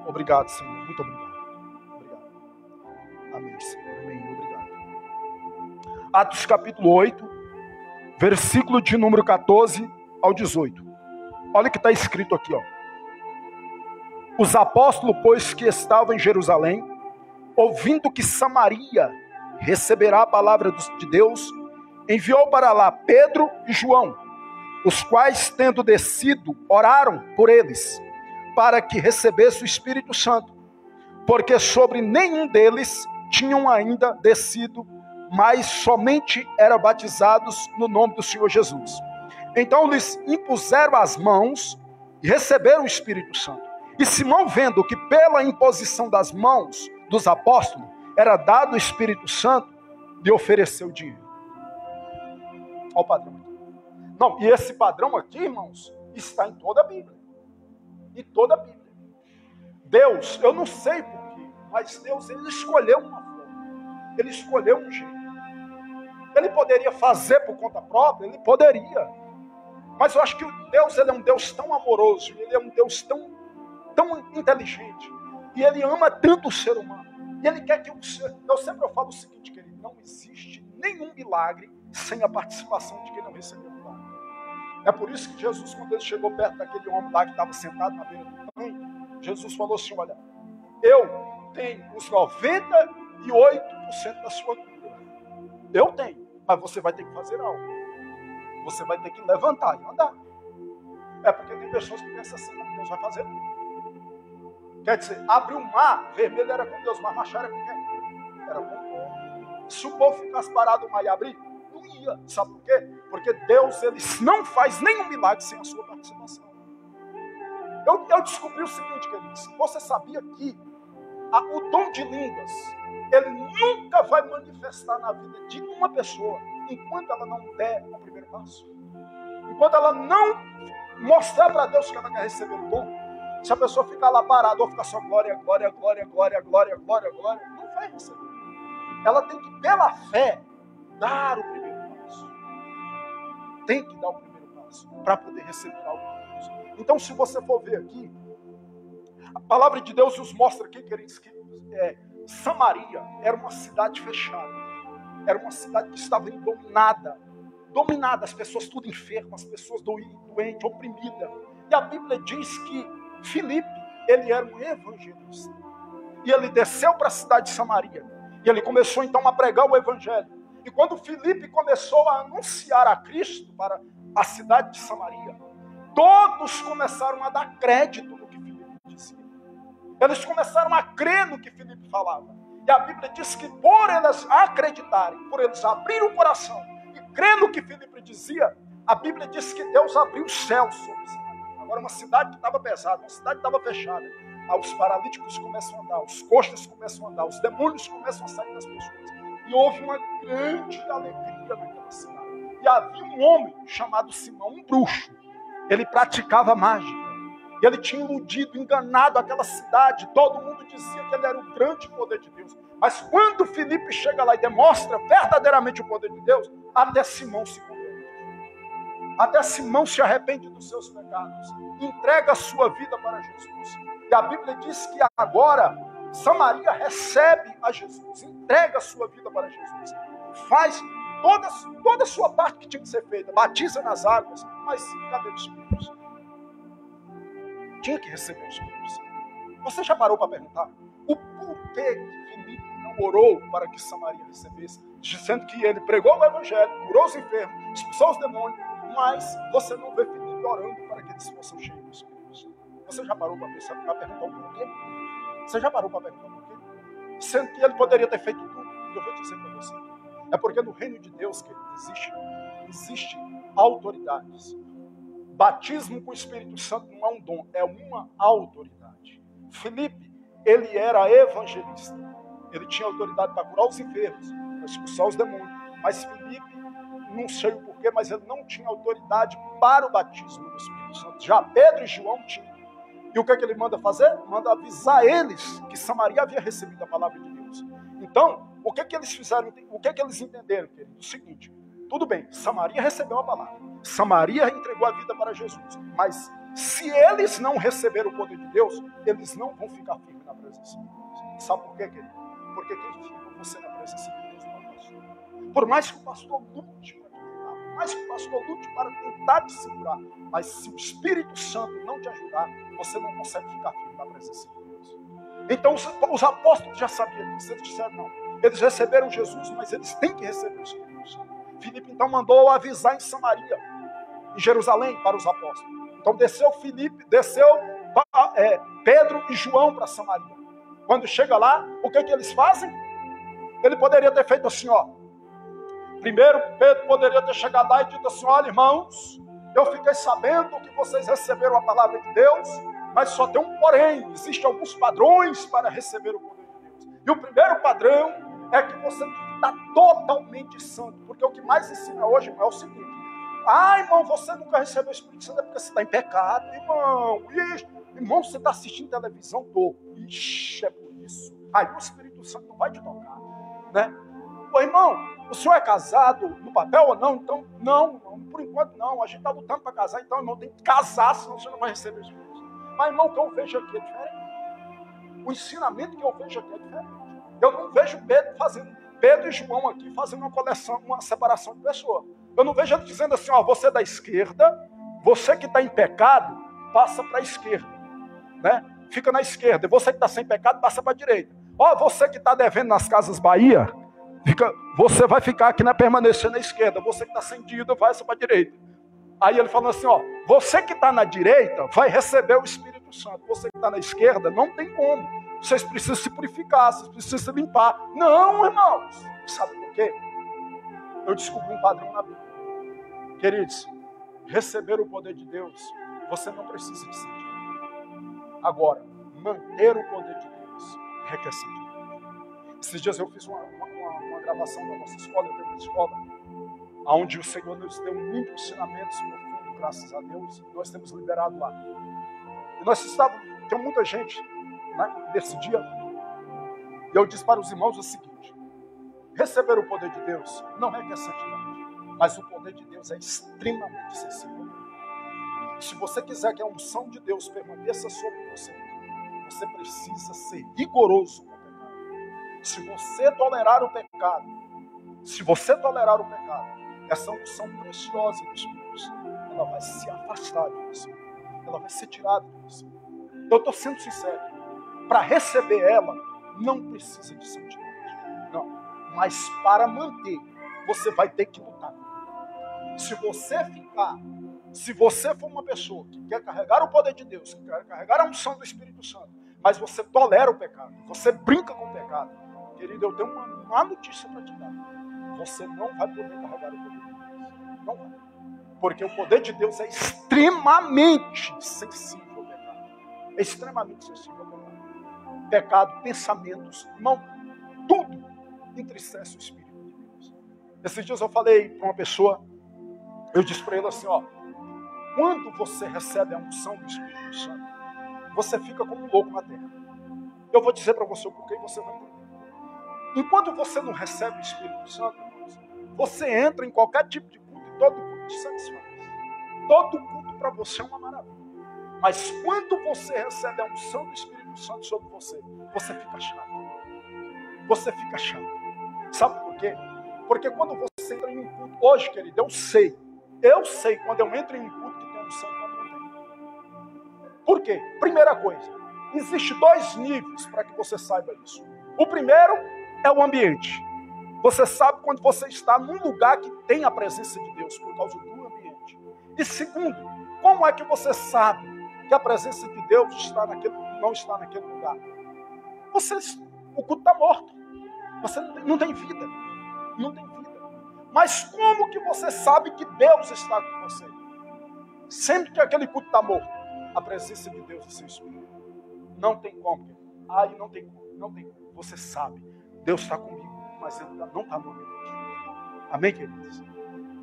Obrigado, Senhor. Muito obrigado. Obrigado. Amém, Senhor. Amém. Obrigado. Atos, capítulo 8, versículo de número 14 ao 18. Olha o que está escrito aqui, ó. Os apóstolos, pois, que estavam em Jerusalém, ouvindo que Samaria receberá a palavra de Deus, enviou para lá Pedro e João, os quais, tendo descido, oraram por eles, para que recebesse o Espírito Santo, porque sobre nenhum deles tinham ainda descido, mas somente eram batizados no nome do Senhor Jesus. Então lhes impuseram as mãos e receberam o Espírito Santo. E Simão, vendo que pela imposição das mãos dos apóstolos era dado o Espírito Santo, lhe ofereceu dinheiro. Olha o padrão aqui. Não, e esse padrão aqui, irmãos, está em toda a Bíblia. Em toda a Bíblia. Deus, eu não sei porquê, mas Deus, ele escolheu uma forma. Ele escolheu um jeito. Ele poderia fazer por conta própria? Ele poderia. Mas eu acho que Deus, ele é um Deus tão amoroso, ele é um Deus tão inteligente, e ele ama tanto o ser humano, e ele quer que o ser... Eu sempre falo o seguinte, querido, não existe nenhum milagre sem a participação de quem não recebeu o milagre. É por isso que Jesus, quando ele chegou perto daquele homem lá que estava sentado na beira do tanque, Jesus falou assim, olha, eu tenho os 98% da sua cura. Eu tenho, mas você vai ter que fazer algo. Você vai ter que levantar e andar. É porque tem pessoas que pensam assim, como Deus vai fazer tudo. Quer dizer, abrir o mar vermelho era com Deus, mas marchar era com quem? Era com o povo. Se o povo ficasse parado, o mar ia abrir, não ia. Sabe por quê? Porque Deus, ele não faz nenhum milagre sem a sua participação. Eu descobri o seguinte, queridos. Você sabia que o dom de línguas, ele nunca vai manifestar na vida de uma pessoa enquanto ela não der o primeiro passo? Enquanto ela não mostrar para Deus que ela quer receber o dom. Se a pessoa ficar lá parada ou ficar só glória, glória, glória, glória, glória, glória, glória, não vai receber. Ela tem que, pela fé, dar o primeiro passo. Tem que dar o primeiro passo para poder receber algo de Deus. Então, se você for ver aqui, a palavra de Deus nos mostra aqui, queridos, que Samaria era uma cidade fechada. Era uma cidade que estava dominada. Dominada, as pessoas tudo enfermas, as pessoas doentes, oprimidas. E a Bíblia diz que Filipe, ele era um evangelista. E ele desceu para a cidade de Samaria. E ele começou então a pregar o evangelho. E quando Filipe começou a anunciar a Cristo para a cidade de Samaria, todos começaram a dar crédito no que Filipe dizia. Eles começaram a crer no que Filipe falava. E a Bíblia diz que por eles acreditarem, por eles abrirem o coração e crer no que Filipe dizia, a Bíblia diz que Deus abriu os céus sobre Samaria. Agora, uma cidade que estava pesada, uma cidade que estava fechada. Aí os paralíticos começam a andar, os coxos começam a andar, os demônios começam a sair das pessoas. E houve uma grande alegria naquela cidade. E havia um homem chamado Simão, um bruxo. Ele praticava mágica. E ele tinha iludido, enganado aquela cidade. Todo mundo dizia que ele era o grande poder de Deus. Mas quando Filipe chega lá e demonstra verdadeiramente o poder de Deus, até Simão se converte. Até Simão se arrepende dos seus pecados. Entrega a sua vida para Jesus. E a Bíblia diz que agora Samaria recebe a Jesus. Entrega a sua vida para Jesus. Faz toda a sua parte que tinha que ser feita. Batiza nas águas. Mas cadê o Espírito Santo? Tinha que receber o Espírito Santo. Você já parou para perguntar o porquê que Filipe não orou para que Samaria recebesse? Dizendo que ele pregou o Evangelho, curou os enfermos, expulsou os demônios, mas você não vê Filipe orando para que eles fossem cheios do Espírito Santo. Você já parou para pensar, para perguntar o porquê? Você já parou para perguntar o porquê? Sendo que ele poderia ter feito tudo. Eu vou dizer para você. É porque no reino de Deus, que existe autoridades. Batismo com o Espírito Santo não é um dom, é uma autoridade. Filipe, ele era evangelista. Ele tinha autoridade para curar os enfermos, para expulsar os demônios. Mas Filipe, não sei o porquê, mas ele não tinha autoridade para o batismo do Espírito Santo. Já Pedro e João tinham. E o que é que ele manda fazer? Manda avisar eles que Samaria havia recebido a palavra de Deus. Então, o que é que eles fizeram? O que é que eles entenderam, querido? O seguinte, tudo bem, Samaria recebeu a palavra. Samaria entregou a vida para Jesus. Mas se eles não receberam o poder de Deus, eles não vão ficar firmes na presença de Deus. Sabe por quê, querido? Porque quem fica com você na presença de Deus não é o pastor. Por mais que o pastor lute para te ajudar, por mais que o pastor lute para tentar te segurar, mas se o Espírito Santo não te ajudar, você não consegue ficar firme na presença de Deus. Então os apóstolos já sabiam disso. Eles disseram, não, eles receberam Jesus, mas eles têm que receber o Espírito Santo. Filipe então mandou avisar em Samaria, em Jerusalém, para os apóstolos. Então desceu Pedro e João para Samaria. Quando chega lá, o que eles fazem? Ele poderia ter feito assim, ó. Primeiro, Pedro poderia ter chegado lá e dito assim, olha, irmãos, eu fiquei sabendo que vocês receberam a palavra de Deus, mas só tem um porém, existem alguns padrões para receber o poder de Deus. E o primeiro padrão é que você tem que estar totalmente santo, porque o que mais ensina hoje, irmão, é o seguinte, irmão, você nunca recebeu o Espírito Santo, é porque você está em pecado, irmão. Irmão, você está assistindo televisão, ixi, é por isso. Aí o Espírito Santo não vai te tocar, né? Ô, irmão, o senhor é casado no papel ou não? Então, não, por enquanto não. A gente está lutando para casar, então, irmão, tem que casar, senão você não vai receber o Espírito Santo. Mas, irmão, o que eu vejo aqui é diferente. O ensinamento que eu vejo aqui é diferente. Eu não vejo Pedro e João aqui fazendo uma coleção, uma separação de pessoas. Eu não vejo ele dizendo assim, ó, você da esquerda, você que está em pecado, passa para a esquerda, né? Fica na esquerda. E você que está sem pecado, passa para a direita. Ó, você que está devendo nas Casas Bahia, você vai ficar aqui, permanecer na esquerda. Você que está sem dívida, vai para a direita. Aí ele falando assim, ó, você que está na direita, vai receber o Espírito Santo. Você que está na esquerda, não tem como. Vocês precisam se purificar, vocês precisam se limpar. Não, irmãos. Sabe por quê? Eu descobri um padrão na Bíblia. Queridos, receber o poder de Deus, você não precisa de sentir. Agora, manter o poder de Deus requer sentir. Esses dias eu fiz uma gravação da nossa escola, eu tenho uma escola, onde o Senhor nos deu muitos ensinamentos profundos, graças a Deus, e nós temos liberado lá. E nós tem muita gente, né, nesse dia, e eu disse para os irmãos o seguinte, receber o poder de Deus não requer santidade. Mas o poder de Deus é extremamente sensível. Se você quiser que a unção de Deus permaneça sobre você, você precisa ser rigoroso com o pecado. Se você tolerar o pecado, essa unção preciosa do Espírito Santo, ela vai se afastar de você. Ela vai ser tirada de você. Eu estou sendo sincero. Para receber ela, não precisa de santidade. Não. Mas para manter, você vai ter que lutar. Se você for uma pessoa que quer carregar o poder de Deus, que quer carregar a unção do Espírito Santo, mas você tolera o pecado, você brinca com o pecado, querido, eu tenho uma notícia para te dar. Você não vai poder carregar o poder de Deus. Não vai. Porque o poder de Deus é extremamente sensível ao pecado. É extremamente sensível ao pecado. Pecado, pensamentos, irmão, tudo entristece o Espírito de Deus. Esses dias eu falei para uma pessoa, eu disse para ele assim, ó, quando você recebe a unção do Espírito Santo, você fica como um louco na terra. Eu vou dizer para você o porquê e você vai entender. Enquanto você não recebe o Espírito Santo, você entra em qualquer tipo de culto e todo culto te satisfaz. Todo culto para você é uma maravilha. Mas quando você recebe a unção do Espírito Santo sobre você, você fica chato. Você fica chato. Sabe por quê? Porque quando você entra em um culto, hoje, querido, eu sei quando eu entro em um culto que tem unção quando não tem. Por quê? Primeira coisa, existe 2 níveis para que você saiba isso. O primeiro é o ambiente. Você sabe quando você está num lugar que tem a presença de Deus, por causa do ambiente. E segundo, como é que você sabe que a presença de Deus não está naquele lugar? O culto está morto. Você não tem vida. Não tem vida. Mas como que você sabe que Deus está com você? Sempre que aquele culto está morto, a presença de Deus é seu Espírito. Não tem como. Aí não tem como. Não tem como. Você sabe. Deus está comigo, mas Ele não está no ambiente. Amém, queridos?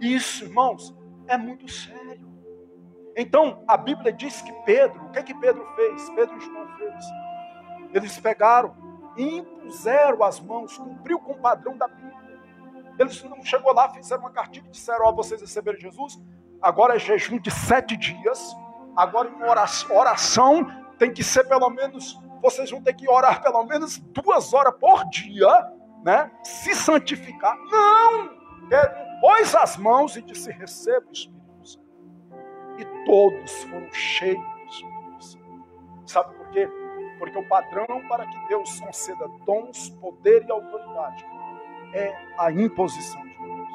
Isso, irmãos, é muito sério. Então, a Bíblia diz que Pedro, o que é que Pedro fez? Pedro e João fez. Eles pegaram e impuseram as mãos, cumpriu com o padrão da Bíblia. Eles não chegou lá, fizeram uma cartilha e disseram, ó, vocês receberam Jesus, agora é jejum de 7 dias, agora em oração tem que ser pelo menos, vocês vão ter que orar pelo menos 2 horas por dia, né? Se santificar. Não! Pedro pôs as mãos e disse, receba o Espírito Santo. E todos foram cheios do Espírito Santo. Sabe por quê? Porque o padrão para que Deus conceda dons, poder e autoridade é a imposição de mãos.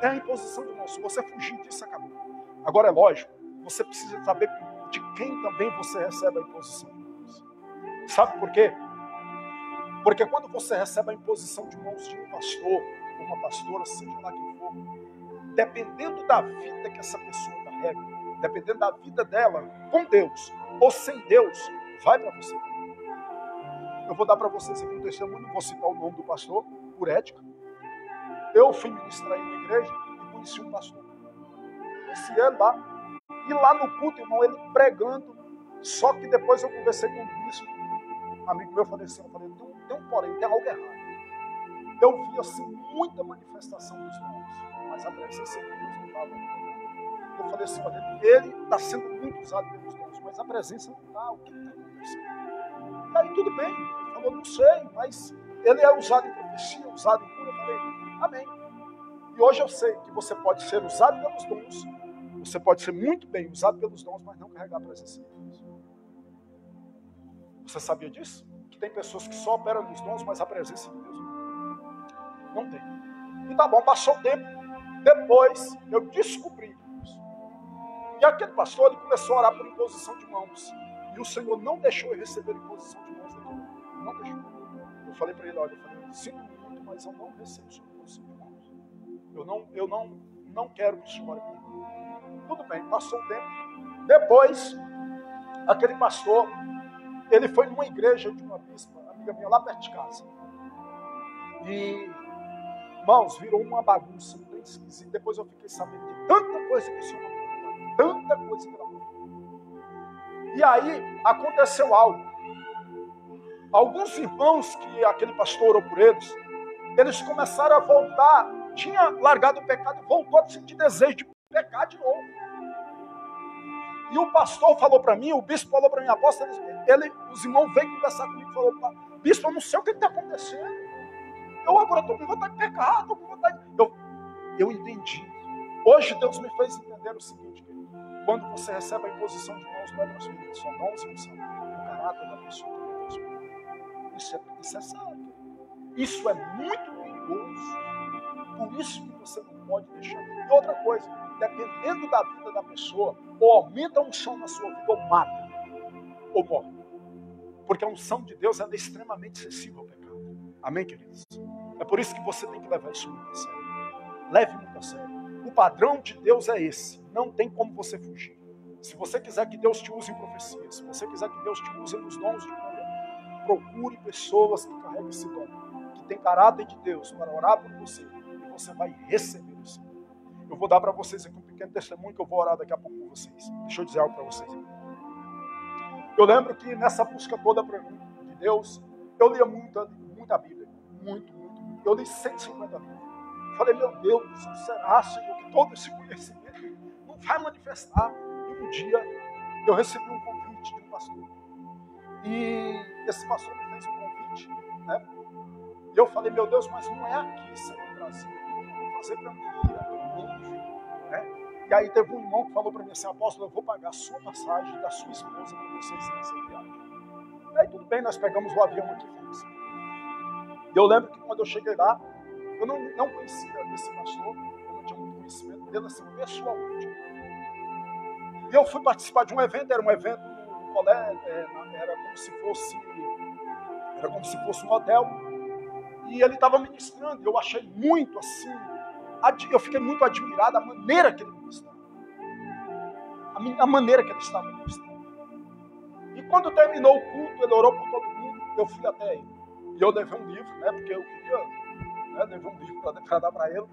É a imposição de mãos. Se você fugir disso, acabou. Agora é lógico, você precisa saber de quem também você recebe a imposição de mãos. Sabe por quê? Porque quando você recebe a imposição de mãos de um pastor, uma pastora, seja lá quem for, dependendo da vida que essa pessoa carrega, dependendo da vida dela com Deus ou sem Deus, vai para você também. Eu vou dar para vocês aqui um testemunho, não vou citar o nome do pastor, por ética. Eu fui ministrar em uma igreja e conheci um pastor. Conheci ele lá. E lá no culto, irmão, ele pregando. Só que depois eu conversei com um bispo, amigo meu, faleceu. Eu falei, tem um porém, tem algo errado. Eu vi assim muita manifestação dos dons, mas a presença de Deus não estava. Eu falei assim, olha, ele está sendo muito usado pelos dons, mas a presença não está. O que está acontecendo? E aí tudo bem. Ele falou, não sei, mas ele é usado em profecia, usado em cura. Eu falei, amém. E hoje eu sei que você pode ser usado pelos dons, você pode ser muito bem usado pelos dons, mas não carregar a presença de Deus. Você sabia disso? Que tem pessoas que só operam nos dons, mas a presença de Deus não tem. E tá bom, passou o tempo. Depois eu descobri isso. E aquele pastor, ele começou a orar por imposição de mãos. E o Senhor não deixou eu receber imposição de mãos daquele. Não deixou. Eu falei para ele, olha, sinto muito, mas eu não recebo sua imposição de mãos. Eu não quero que o senhor ore comigo. Tudo bem, passou o tempo. Depois, aquele pastor, ele foi numa igreja de uma bispa, amiga minha, lá perto de casa. E, irmãos, virou uma bagunça bem esquisita. Depois eu fiquei sabendo de tanta coisa que o senhor não falou. Tanta coisa que ela falou. E aí, aconteceu algo. Alguns irmãos que aquele pastor orou por eles começaram a voltar, tinha largado o pecado e voltou a sentir desejo de pecar de novo. E o pastor falou para mim, o bispo falou para mim, apóstolo, os irmãos veio conversar comigo e falou, bispo, eu não sei o que está acontecendo. Eu agora estou com vontade de pecar, estou com vontade de... Eu entendi. Hoje Deus me fez entender o seguinte, querido, quando você recebe a imposição de mãos, não é transferido, só dons e unção. O caráter da pessoa também é transferido. Isso é sério. Isso é muito perigoso. Por isso que você não pode deixar. E outra coisa, dependendo da vida da pessoa, ou aumenta a unção na sua vida, ou mata, ou morre. Porque a unção de Deus é extremamente sensível ao pecado. Amém, queridos? É por isso que você tem que levar isso muito a sério. Leve muito a sério. O padrão de Deus é esse. Não tem como você fugir. Se você quiser que Deus te use em profecia, se você quiser que Deus te use nos dons de cura, procure pessoas que carregam esse dom, que tem caráter de Deus para orar por você, e você vai receber isso. Eu vou dar para vocês aqui um pequeno testemunho que eu vou orar daqui a pouco com vocês. Deixa eu dizer algo para vocês. Eu lembro que nessa busca toda de Deus, eu lia muita Bíblia. Muito. Eu li 150 livros. Falei, meu Deus, será, Senhor, que todo esse conhecimento não vai manifestar? E um dia eu recebi um convite de um pastor. E esse pastor me fez um convite, né? E eu falei, meu Deus, mas não é aqui, Senhor, no Brasil. Eu vou fazer para mim ir a todo mundo, né? E aí teve um irmão que falou para mim assim, apóstolo, eu vou pagar a sua passagem da sua esposa para vocês nessa viagem. E aí tudo bem, nós pegamos o avião aqui e fomos. E eu lembro que quando eu cheguei lá, eu não conhecia esse pastor, eu não tinha muito conhecimento dele assim, pessoalmente. E eu fui participar de um evento, era um evento no colégio, era como se fosse um hotel. E ele estava ministrando, eu achei muito assim, eu fiquei muito admirado da maneira que ele ministrava. A maneira que ele estava ministrando. E quando terminou o culto, ele orou por todo mundo, eu fui até ele. E eu levei um livro, né, porque eu queria, né, levar um livro para dar para ele.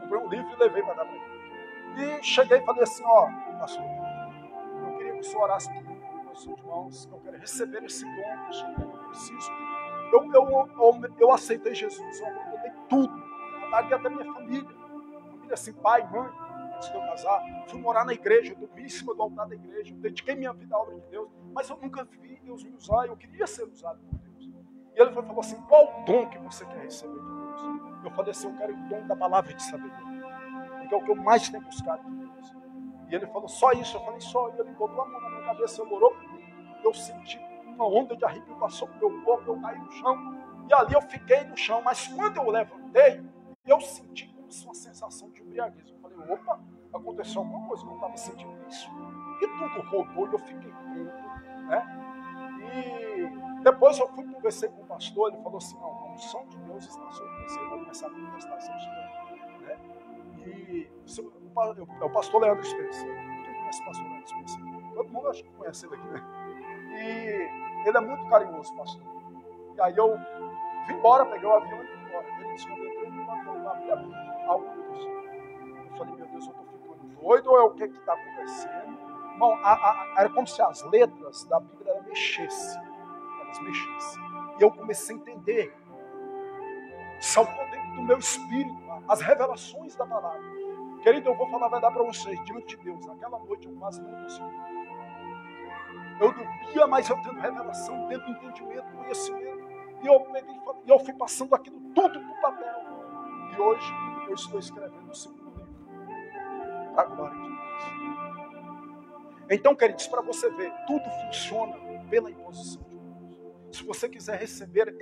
Comprei um livro e levei para dar para ele. E cheguei e falei assim, ó, pastor, eu queria que o senhor orasse por mim, por meus irmãos, que eu quero receber esse dom, que eu preciso. Eu aceitei Jesus, eu abandonei tudo. Eu larguei até minha família assim, pai, mãe, antes de eu casar. Fui morar na igreja, eu dormi em cima do altar da igreja, eu dediquei minha vida à obra de Deus, mas eu nunca vi Deus me usar, eu queria ser usado por Deus. E ele falou assim, qual o dom que você quer receber de Deus? Eu falei assim, eu quero o dom da palavra de sabedoria, porque é o que eu mais tenho buscado de Deus. E ele falou, só isso? Eu falei, só. E ele botou a mão na minha cabeça, ele orou por mim, eu senti uma onda de arrepio passou pelo meu corpo, eu caí no chão, e ali eu fiquei no chão, mas quando eu levantei, eu senti como se uma sensação de embriaguez. Eu falei, opa, aconteceu alguma coisa, eu não estava sentindo isso. E tudo rodou e eu fiquei tonto, né? E depois eu fui conversar com o pastor, ele falou assim, não, a unção de Deus está sobre você, vai começar a manifestar seu espírito, né? E o pastor Leandro Spencer, quem conhece o pastor Leandro Spencer? Todo mundo acho que conhece ele aqui, né? E ele é muito carinhoso, pastor. E aí eu vim embora, peguei o avião e fui embora. Ele disse, quando eu entrei no avião, eu abri a Bíblia, algo aconteceu. Eu falei, meu Deus, eu estou ficando doido ou é o que está acontecendo? Irmão, era como se as letras da Bíblia mexessem. Elas mexessem. E eu comecei a entender. Saltou dentro do meu espírito as revelações da palavra. Querido, eu vou falar a verdade para vocês. Diante de Deus, naquela noite eu quase não consegui. Eu dormia, mas eu tendo revelação, tendo entendimento, conhecimento. E eu fui passando aquilo tudo para o papel. E hoje eu estou escrevendo o segundo livro. Para a glória de Deus. Então, queridos, para você ver, tudo funciona pela imposição de Deus. Se você quiser receber,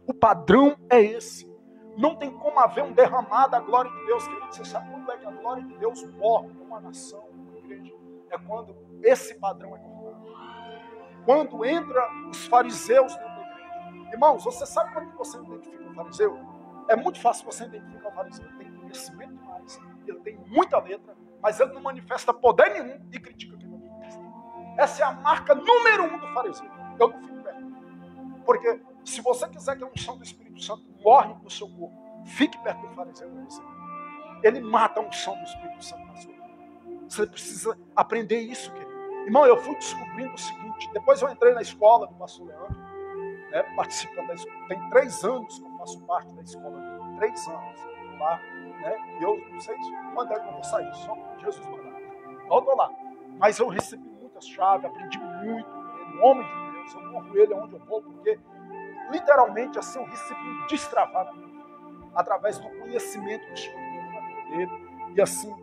o padrão é esse. Não tem como haver um derramar da glória de Deus, querido. Você sabe quando é que a glória de Deus morre numa nação, numa igreja? É quando esse padrão é cortado. Quando entra os fariseus dentro da igreja. Irmãos, você sabe quando você identifica o fariseu? É muito fácil você identificar o fariseu. Ele tem conhecimento demais, ele tem muita letra, mas ele não manifesta poder nenhum e critica quem não manifesta. Essa é a marca número 1 do fariseu. Eu não fico perto. Porque se você quiser que a unção do Espírito Santo morre no seu corpo, fique perto do fariseu para você. Ele mata a unção do Espírito Santo na sua vida. Você precisa aprender isso, querido. Irmão, eu fui descobrindo o seguinte, depois eu entrei na escola do pastor Leandro, né, participando da escola. Tem 3 anos que eu faço parte da escola dele. 3 anos lá, né? E eu não sei quando é que eu vou sair, só com Jesus mandar. Eu estou lá. Mas eu recebi muitas chaves, aprendi muito com ele, um homem de Deus, eu honro ele aonde eu vou, porque literalmente assim eu recebi um destravar na minha vida, através do conhecimento que o Senhor deu na vida dele, e assim,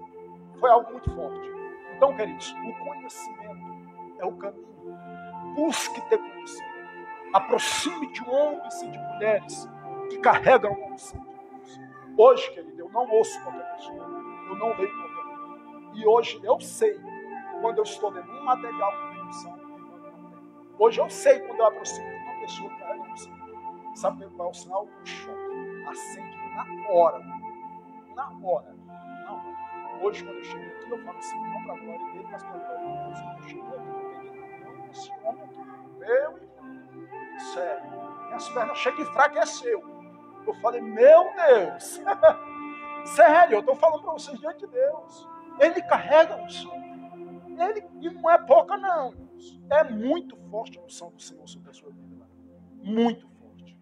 foi algo muito forte. Então, queridos, o conhecimento é o caminho. Busque ter conhecimento. Aproxime de homens e de mulheres que carregam a unção de Deus. Hoje, querido, eu não ouço qualquer pessoa, eu não leio qualquer coisa. E hoje eu sei quando eu estou lendo um material que tem unção e quando não tem. Hoje eu sei quando eu aproximo de uma pessoa que carrega unção. Sabe qual é o sinal? O choque. Acende na hora. Na hora. Não. Hoje, quando eu cheguei aqui, eu falo assim, não para a glória dele, mas para a glória de Deus. Quando eu cheguei aqui, eu peguei na mão desse homem aqui. Meu irmão, sério, minhas pernas chegam e enfraqueceu. Eu falei, meu Deus, sério, eu estou falando para vocês diante de Deus. Ele carrega a unção. E não é pouca, não. É muito forte a unção do Senhor sobre a sua vida. Muito forte.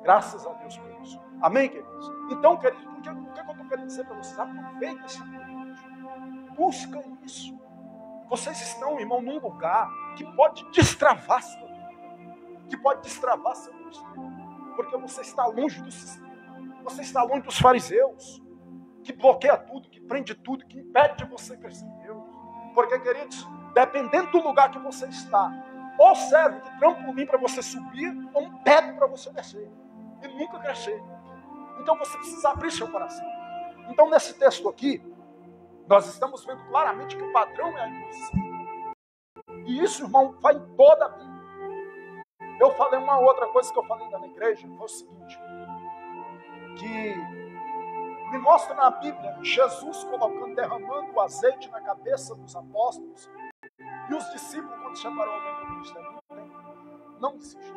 Graças a Deus por isso. Amém, queridos? Então, queridos, o que eu estou querendo dizer para vocês? Aproveita esse momento. Busca isso. Vocês estão, irmão, num lugar que pode destravar sua vida. Que pode destravar seu ministério. Porque você está longe do sistema. Você está longe dos fariseus. Que bloqueia tudo, que prende tudo, que impede de você crescer em Deus. Porque, queridos, dependendo do lugar que você está, ou serve de trampolim para você subir, ou um teto para você descer. E nunca crescer. Então você precisa abrir seu coração. Então, nesse texto aqui, nós estamos vendo claramente que o padrão é a imposição. E isso, irmão, vai em toda a vida. Eu falei uma outra coisa que eu falei na igreja, foi o seguinte, que me mostra na Bíblia Jesus derramando o azeite na cabeça dos apóstolos e os discípulos, quando separou alguém do ministério, não existe.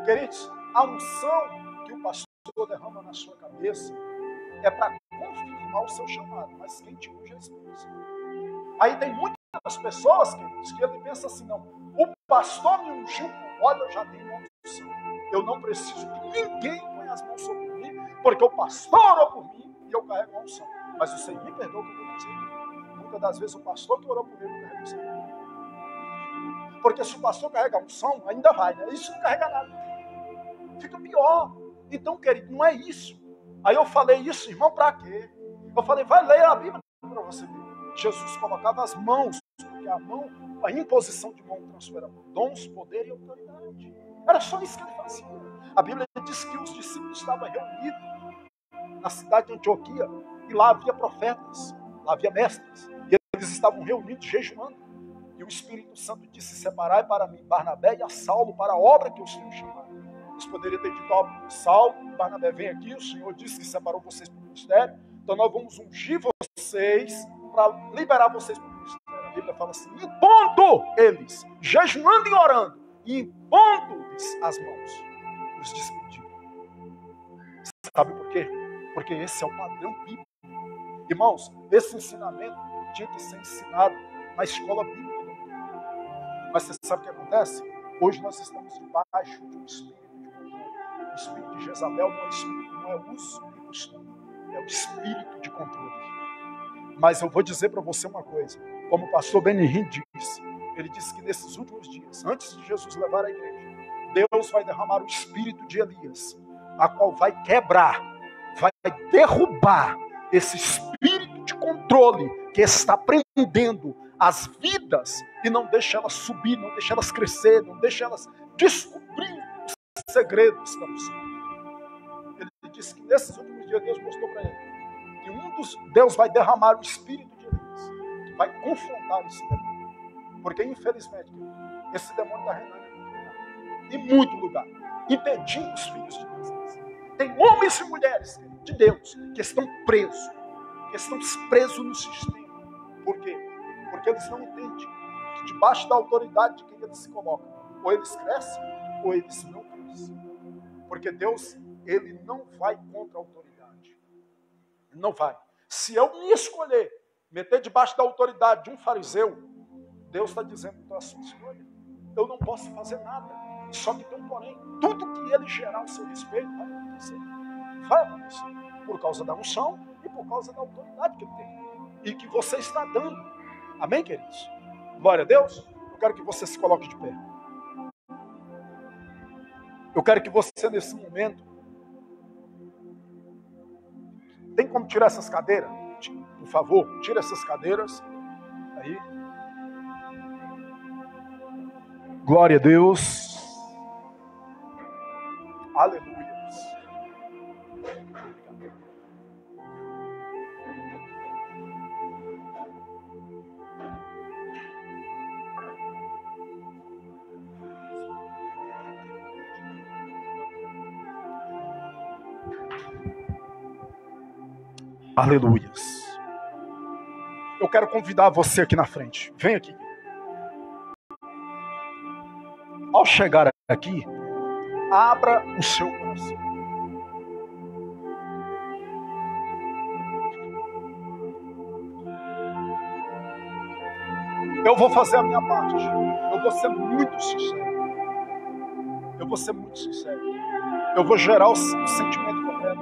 Queridos, a unção que o pastor derrama na sua cabeça é para confirmar o seu chamado, mas quem te unge é a esposa. Aí tem muitas pessoas, queridos, que ele pensa assim, não, o pastor me ungiu com óleo, eu já tenho uma unção. Eu não preciso que ninguém ponha as mãos sobre mim, porque o pastor orou por mim e eu carrego a unção. Mas o Senhor me perdoa o que eu vou dizer. Muitas das vezes o pastor que orou por ele não carrega a unção. Porque se o pastor carrega a unção, ainda vai, né? Isso não carrega nada. Fica pior. Então, querido, não é isso. Aí eu falei isso, irmão, para quê? Eu falei, vai ler a Bíblia para você ver. Jesus colocava as mãos, porque a imposição de mão transferava dons, poder e autoridade. Era só isso que ele fazia. A Bíblia diz que os discípulos estavam reunidos na cidade de Antioquia, e lá havia profetas, lá havia mestres, e eles estavam reunidos, jejuando, e o Espírito Santo disse, separai para mim Barnabé e a Saulo para a obra que o Senhor chamou. Eles poderiam ter dito, ó, Saulo, Barnabé, vem aqui, o Senhor disse que separou vocês para o ministério, então nós vamos ungir vocês para liberar vocês para o ministério. A Bíblia fala assim, impondo eles, jejuando e orando, e impondo-lhes as mãos, os despediram. Sabe por quê? Porque esse é o padrão bíblico. Irmãos, esse ensinamento tinha que ser ensinado na escola bíblica. Mas você sabe o que acontece? Hoje nós estamos debaixo de um espírito de controle. O espírito de Jezabel não é uso e costume. É o espírito de controle. Mas eu vou dizer para você uma coisa. Como o pastor Benihim disse, ele disse que nesses últimos dias, antes de Jesus levar a igreja, Deus vai derramar o espírito de Elias, a qual vai quebrar, vai derrubar esse espírito de controle que está prendendo as vidas e não deixa elas subir, não deixa elas crescer, não deixa elas descobrir os segredos da unção. Ele disse que nesses últimos dias Deus mostrou para ele que Deus vai derramar o espírito de Elias, que vai confrontar esse demônio. Porque infelizmente esse demônio está reinando em muito lugar, impedindo os filhos de Deus. Tem homens e mulheres de Deus que estão presos no sistema. Por quê? Porque eles não entendem que debaixo da autoridade de quem eles se colocam, ou eles crescem, ou eles não crescem. Porque Deus, ele não vai contra a autoridade. Ele não vai. Se eu me escolher, meter debaixo da autoridade de um fariseu, Deus está dizendo, então é a sua escolha. Eu não posso fazer nada. Só que tem um porém. Tudo que ele gerar ao seu respeito vai acontecer. Vai acontecer. Por causa da unção e por causa da autoridade que ele tem. E que você está dando. Amém, queridos? Glória a Deus. Eu quero que você se coloque de pé. Eu quero que você, nesse momento, tem como tirar essas cadeiras? Por favor, tira essas cadeiras. Aí. Glória a Deus. Aleluia. Aleluias. Eu quero convidar você aqui na frente. Vem aqui. Ao chegar aqui, abra o seu coração. Eu vou fazer a minha parte. Eu vou ser muito sincero. Eu vou gerar o sentimento correto.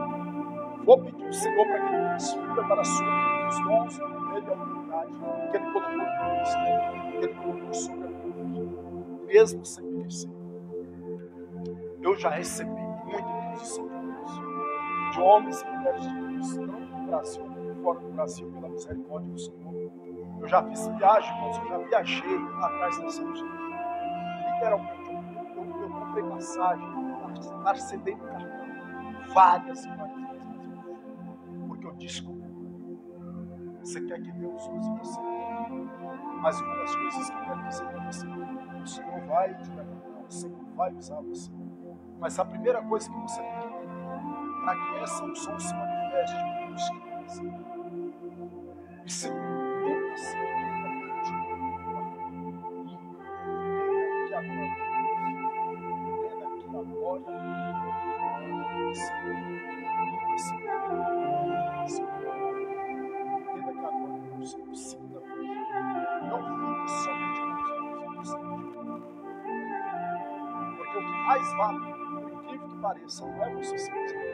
Vou pedir ao Senhor para que Ele transfira para a sua vida os dons, o poder e a autoridade que Ele colocou no ministério, que Ele colocou sobre a minha vida, mesmo sem merecer. Eu já recebi muita imposição de Deus, de homens e mulheres de Deus, tanto no Brasil como fora do Brasil, pela misericórdia do Senhor. Eu já fiz viagem, irmãos, eu já viajei atrás dessa música. Literalmente, eu comprei passagem, parcelei no cartão várias vezes. Porque eu descobri. Você quer que Deus use você. Mas uma das coisas que eu quero dizer para você, o Senhor vai te levantar, o Senhor vai usar você. Mas a primeira coisa que você tem que entender, para que essa unção se manifeste, busque você. E segundo, nunca se fica entenda que agora entenda que agora Deus, segunda coisa, não fique somente com os olhos. Porque o que mais vale, por incrível que pareça, não é você ser usado.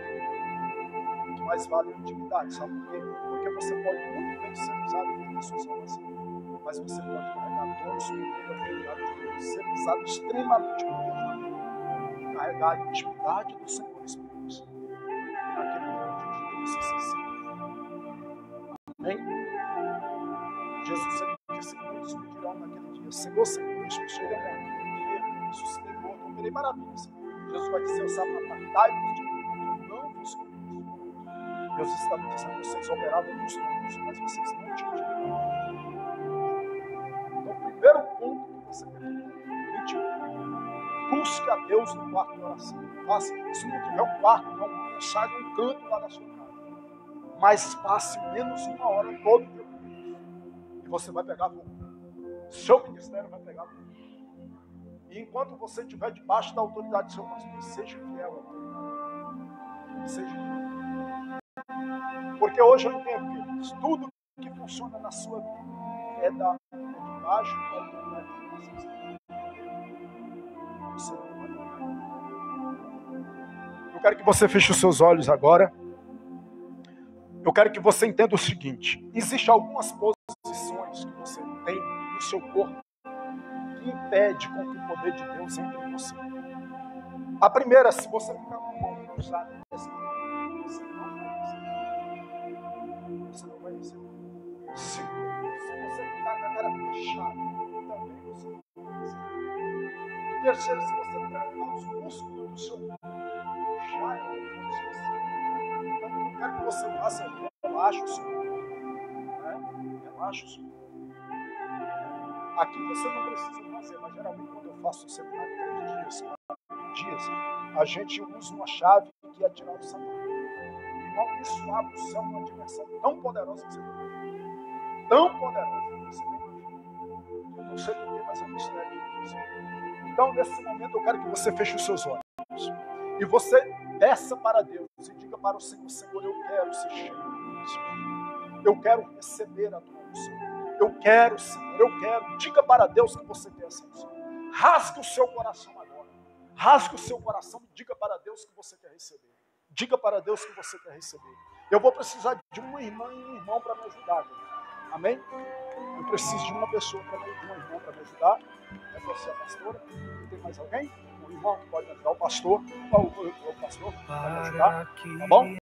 O que mais vale é a intimidade, sabe por quê? Porque você pode muito bem ser usado em sua salvação, mas você pode carregar todos os poderes de Deus, ser usado extremamente por Deus, carregar a intimidade do Senhor Espírito Santo. Naquele grande dia você se sente. Amém? Jesus disse que muitos me dirão naquele dia: Senhor, Senhor, eu expulsei demônio, ressuscitei morto, operei maravilhas. Jesus vai dizer: apartai-vos de mim, não vos conheço. Deus está me dizendo: vocês operavam nos dons, mas vocês não tinham de mim. Então, o primeiro ponto que você tem que busque a Deus no quarto de oração. Se não tiver um quarto, não saia um canto lá da sua casa. Mas passe menos uma hora todo dia com Deus. E você vai pegar fogo. Seu ministério vai pegar fogo. E enquanto você estiver debaixo da autoridade do seu pastor, seja fiel à autoridade. Seja fiel. Porque hoje eu entendo que tudo que funciona na sua vida é debaixo da autoridade do pastor. Eu quero que você feche os seus olhos agora. Eu quero que você entenda o seguinte: existem algumas posições que você tem no seu corpo que impede com que o poder de Deus entre em você. A primeira, se você ficar com a mão cruzada, você não vai receber. Se você ficar com a cara fechada, também você não vai receber. Terceiro, se você ficar com os músculos do seu corpo, já é uma posição. Então, eu quero que você faça, relaxa o seu corpo. Relaxa o seu corpo. Aqui você não precisa fazer, mas geralmente quando eu faço um seminário de 3 dias, 4 dias, a gente usa uma chave que é tirar o sapato. Irmão, isso abre o céu numa dimensão tão poderosa que você tem. Tão poderosa que você tem. Eu não sei porquê, mas é um mistério de Deus. Então, nesse momento, eu quero que você feche os seus olhos. E você peça para Deus e diga para o Senhor: Senhor, eu quero ser cheio do Espírito. Eu quero receber a tua unção. Eu quero, Senhor, eu quero. Diga para Deus que você quer essa unção. Rasgue o seu coração agora. Rasgue o seu coração e diga para Deus que você quer receber. Diga para Deus que você quer receber. Eu vou precisar de uma irmã e um irmão para me ajudar. Amém? Eu preciso de uma pessoa, de uma irmã para me ajudar. É você, a pastora. Tem mais alguém? Um irmão que pode me ajudar, o pastor. O pastor vai me ajudar. Tá bom?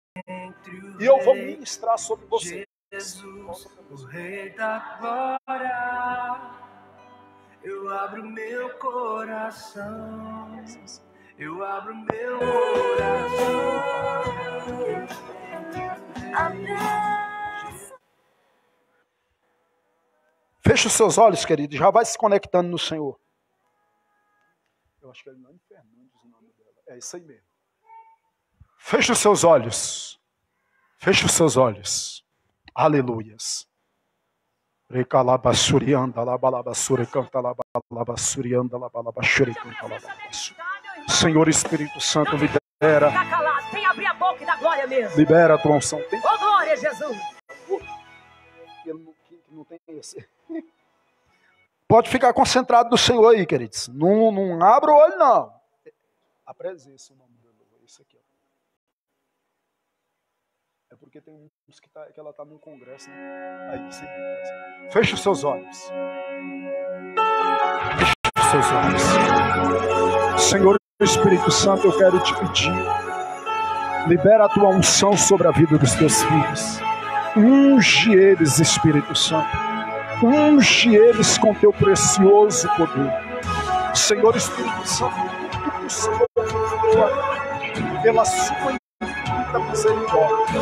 E eu vou ministrar sobre você. Jesus, o Rei da Glória, eu abro meu coração, eu abro meu coração. Feche os seus olhos, querido, já vai se conectando no Senhor. Eu acho que é Nani Fernandes o nome dela. É isso aí mesmo. Feche os seus olhos. Feche os seus olhos. Aleluias. Senhor Espírito Santo, libera. Fica calado, tem que abrir a boca e dar glória mesmo. Libera a tua unção. Tem... Ô, glória, Jesus. Não tem esse. Pode ficar concentrado no Senhor aí, queridos. Não abra o olho, não. A presença, o nome dele. Isso aqui, ó. É porque tem uns que ela está num congresso, né? Aí, sim. Feche os seus olhos. Feche os seus olhos. Senhor Espírito Santo, eu quero te pedir. Libera a tua unção sobre a vida dos teus filhos. Unge eles, Espírito Santo. Unge eles com teu precioso poder. Senhor Espírito Santo, que o Senhor, pela sua infinita misericórdia,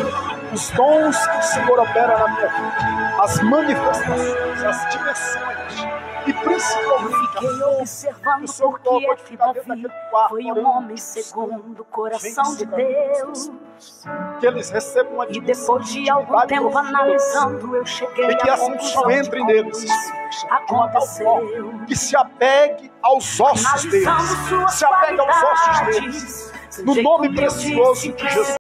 os dons que o Senhor opera na minha vida, as manifestações, as dimensões, e principalmente fiquei observando porque é que Davi foi um homem segundo o coração de Deus. Que eles recebam uma e depois de algum tempo analisando, eu cheguei e que à essa unção entre neles aconteceu. Que se apegue aos ossos deles, se apegue aos ossos deles, no nome precioso de Jesus.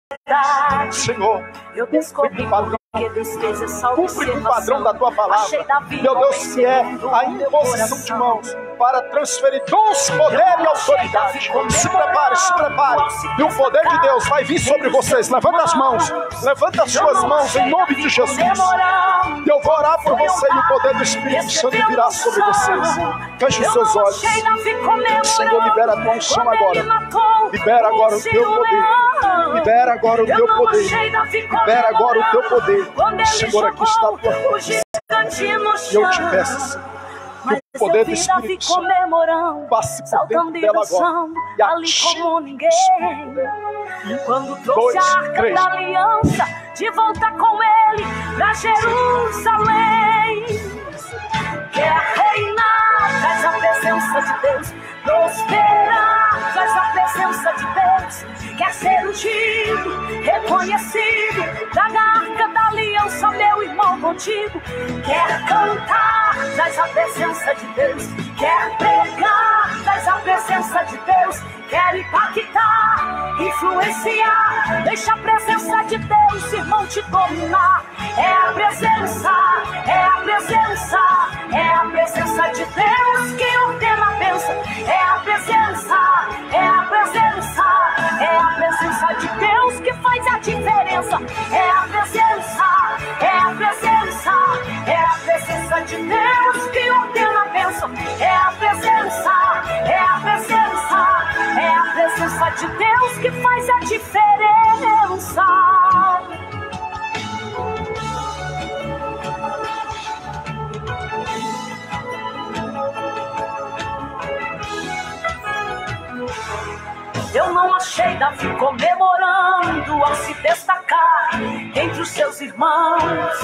Senhor, eu descobri que Deus fez essa cumpre com o padrão da tua palavra. Meu Deus, que é a imposição de mãos para transferir dons, poder e autoridade. Se prepare, se prepare. E o poder de Deus vai vir sobre vocês. Levanta as mãos, levanta as suas mãos em nome de Jesus. Eu vou orar por você e o poder do Espírito Santo virá sobre vocês. Feche os seus olhos. Senhor, libera a tua unção agora. Libera agora o teu poder. Libera agora o teu poder. Libera agora o teu poder. Senhor, aqui está a tua força. E eu te peço, Senhor, que o poder do Espírito Santo passe por dentro dela agora. E ali como ninguém. Quando trouxe a arca da aliança de volta com ele pra Jerusalém. Quer reinar, traz a presença de Deus. Prosperar, traz a presença de Deus. Quer ser ungido, reconhecido, traga a arca da aliança, meu irmão, contigo. Quer cantar, traz a presença de Deus. Quer pregar, traz a presença de Deus. Quer impactar, influenciar, deixa a presença de Deus, irmão, te dominar. É a presença, é a presença, é a presença de Deus que ordena a bênção. É a presença, é a presença, é a presença de Deus que faz a diferença. É a presença, é a presença, é a presença de Deus que ordena a bênção. É a presença, é a presença, é a presença de Deus que faz a diferença. Eu não achei Davi comemorando ao se destacar entre os seus irmãos.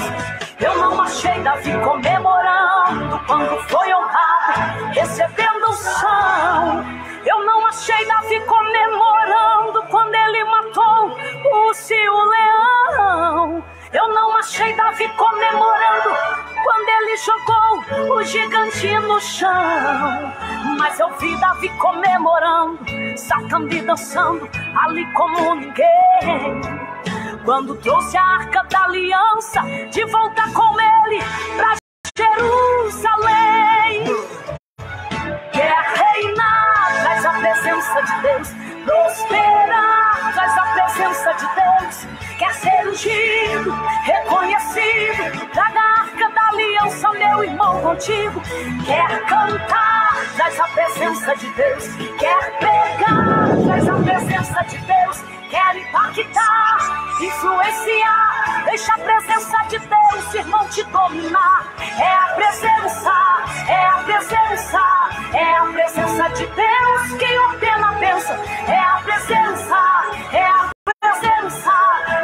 Eu não achei Davi comemorando quando foi honrado, recebendo unção. Eu não achei Davi comemorando quando ele matou o urso e o leão. Eu não achei Davi comemorando quando ele jogou o gigante no chão. Mas eu vi Davi comemorando, saltando e dançando ali como ninguém. Quando trouxe a arca da aliança de volta com ele pra Jerusalém. Quer reinar, traz a presença de Deus. Prosperar, traz a presença de Deus. Quer ser ungido, reconhecido, traga a arca da aliança, meu irmão, contigo. Quer cantar, traz a presença de Deus. Quer pregar, traz a presença de Deus. Quer impactar, influenciar, deixa a presença de Deus, irmão, te dominar. É a presença, é a presença, é a presença de Deus que ordena a bênção. É a presença, é a presença,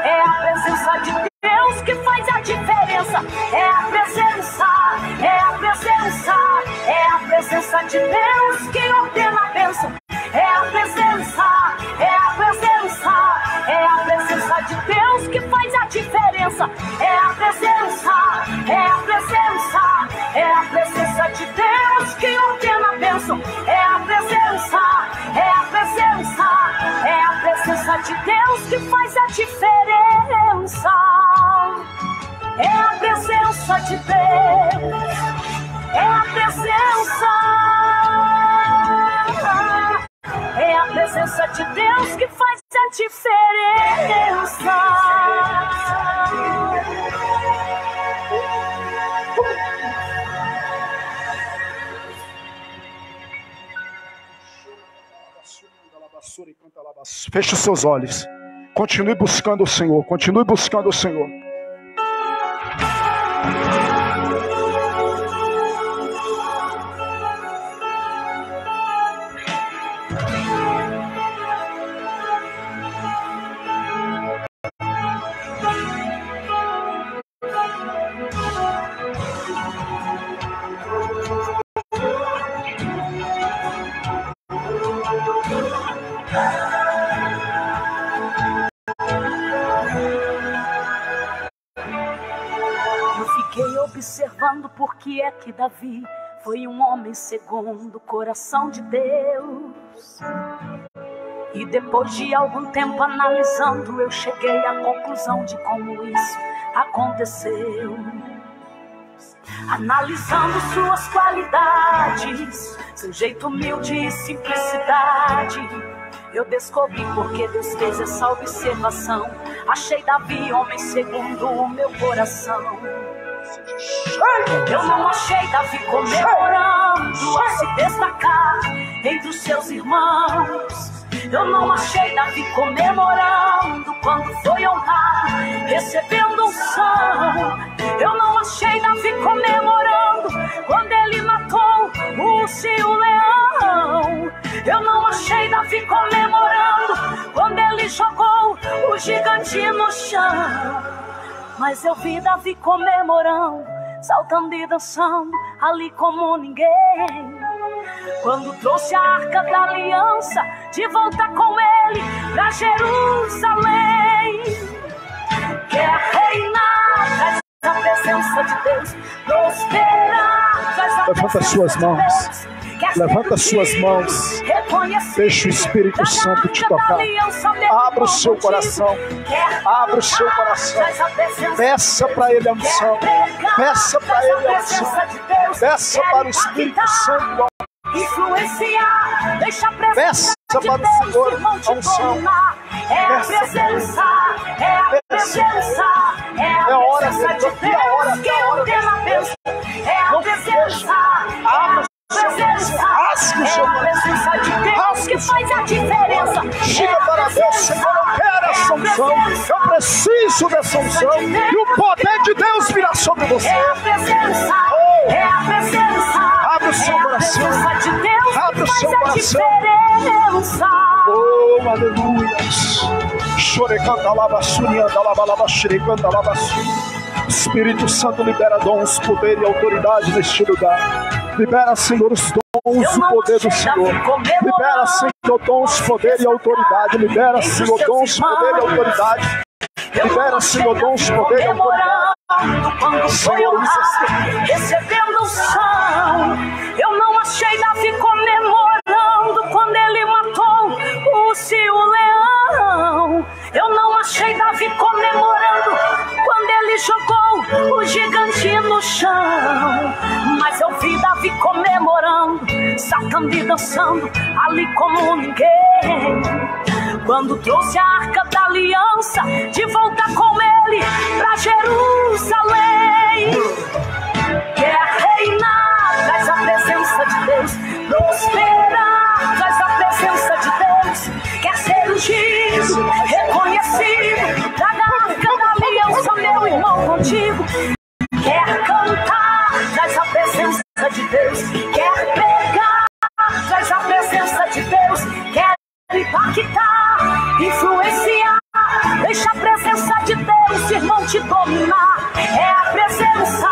é a presença de Deus que faz a diferença. É a presença, é a presença, é a presença de Deus que ordena a bênção. É a presença, é a presença, é a presença de Deus que faz a diferença. É a presença, é a presença, de Deus que ordena a bênção. É a presença, é a presença, é a presença de Deus que faz a diferença. É a presença de Deus, é a presença, é a presença de Deus que faz a diferença. Feche os seus olhos. Continue buscando o Senhor. Continue buscando o Senhor. Observando por que é que Davi foi um homem segundo o coração de Deus. E depois de algum tempo analisando, eu cheguei à conclusão de como isso aconteceu. Analisando suas qualidades, seu jeito humilde e simplicidade, eu descobri porque Deus fez essa observação. Achei Davi homem segundo o meu coração. Eu não achei Davi comemorando a se destacar entre os seus irmãos. Eu não achei Davi comemorando quando foi honrado, recebendo unção. Eu não achei Davi comemorando quando ele matou o urso e o leão. Eu não achei Davi comemorando quando ele jogou o gigante no chão. Mas eu vi Davi comemorando, saltando e dançando ali como ninguém. Quando trouxe a arca da aliança de volta com ele pra Jerusalém. Quer reinar, traz a presença de Deus, prosperar, traz a levanta as suas mãos. Levanta as suas mãos. Deixa o Espírito Santo te tocar. Abra o seu coração. Abra o seu coração. Peça para Ele a unção. Peça para Ele a unção. Peça para o Espírito Santo influenciar. Deixa a presença de Deus, irmão, te dominar. É a presença, é a presença, é a presença de Deus que ordena a bênção. É a presença, rasgue o seu coração, de Deus que faz a diferença. Chega para Deus, Senhor, eu quero essa unção, eu preciso dessa unção, e o poder de Deus virá sobre você. É a presença, é a presença, abre o seu coração, de Deus abre o seu coração. Oh, aleluia. Chorecanta lava, surianda lava, lava, xerecanta lava. Espírito Santo, libera dons, poder e autoridade neste lugar. Libera, Senhor, os dons e poder do Senhor. Libera, Senhor, dons, poder e autoridade. Libera, Senhor, dons, poder e autoridade. Libera, Senhor, dons, poder e autoridade. Senhor, recebendo unção. Eu não achei Davi comemorando quando ele matou o urso e o leão. Eu não achei Davi comemorando quando ele jogou o gigante no chão. Mas eu vi Davi comemorando, saltando e dançando ali como ninguém. Quando trouxe a arca da aliança de volta com ele pra Jerusalém. Quer reinar, traz a presença de Deus, prosperar, traz a presença de Deus. Quer ser ungido, reconhecido, traga a arca da aliança, meu irmão, contigo. Quer cantar, traz a presença de Deus. Quer pegar, traz a presença de Deus. Quer impactar, influenciar, deixa a presença de Deus, irmão, te dominar. É a presença,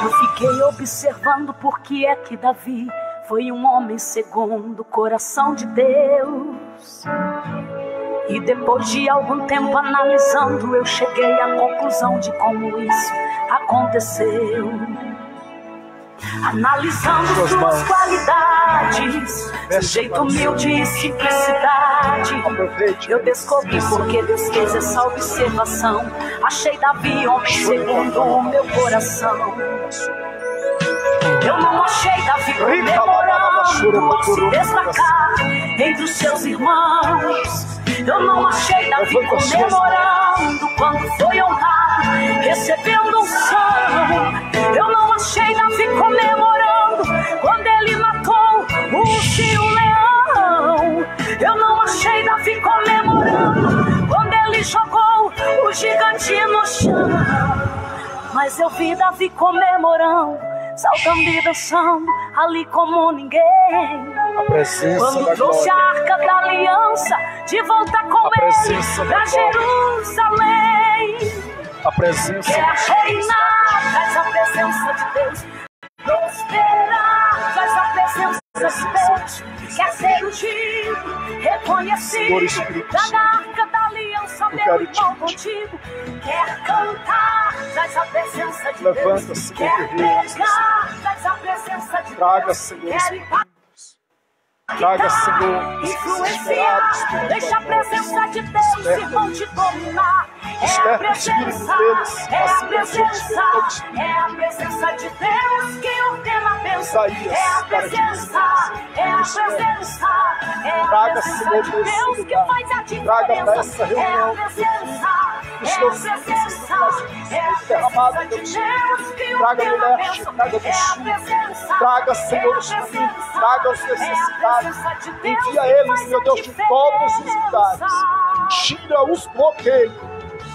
Eu fiquei observando porque é que Davi foi um homem segundo o coração de Deus. E depois de algum tempo analisando, eu cheguei à conclusão de como isso aconteceu. Analisando suas qualidades, seu jeito humilde e simplicidade, eu descobri porque Deus fez essa observação. Achei Davi homem segundo o meu coração. Eu não achei Davi comemorando ao se destacar entre os seus irmãos. Eu não achei Davi comemorando quando foi honrado, recebendo unção. Eu não achei Davi comemorando quando ele matou o urso e o leão. Eu não achei Davi comemorando quando ele jogou o gigante no chão. Mas eu vi Davi comemorando, saltando e dançando ali como ninguém. Quando trouxe a arca da aliança de volta com ele pra Jerusalém. A presença quer reinar, traz a presença de Deus. Prosperar, traz a presença de Deus. Quer ser ungido, reconhecido, traga a arca da aliança, meu irmão contigo. Quer cantar, traz a presença de Deus. Quer pregar, traz a presença de Deus. Traga, Senhor, traga, Senhor, influenciar, deixa a presença de Deus, irmão, te dominar. É a presença, é a presença, é a presença de Deus que ordena a bênção. É a presença, é a presença, é a presença de Deus que faz a diferença. É a presença, é a presença, é a presença de Deus que ordena a bênção. É a presença, traga, Senhor, os filhos, traga os necessitados. Envia eles, meu Deus, de todos os lugares. Tira os bloqueios.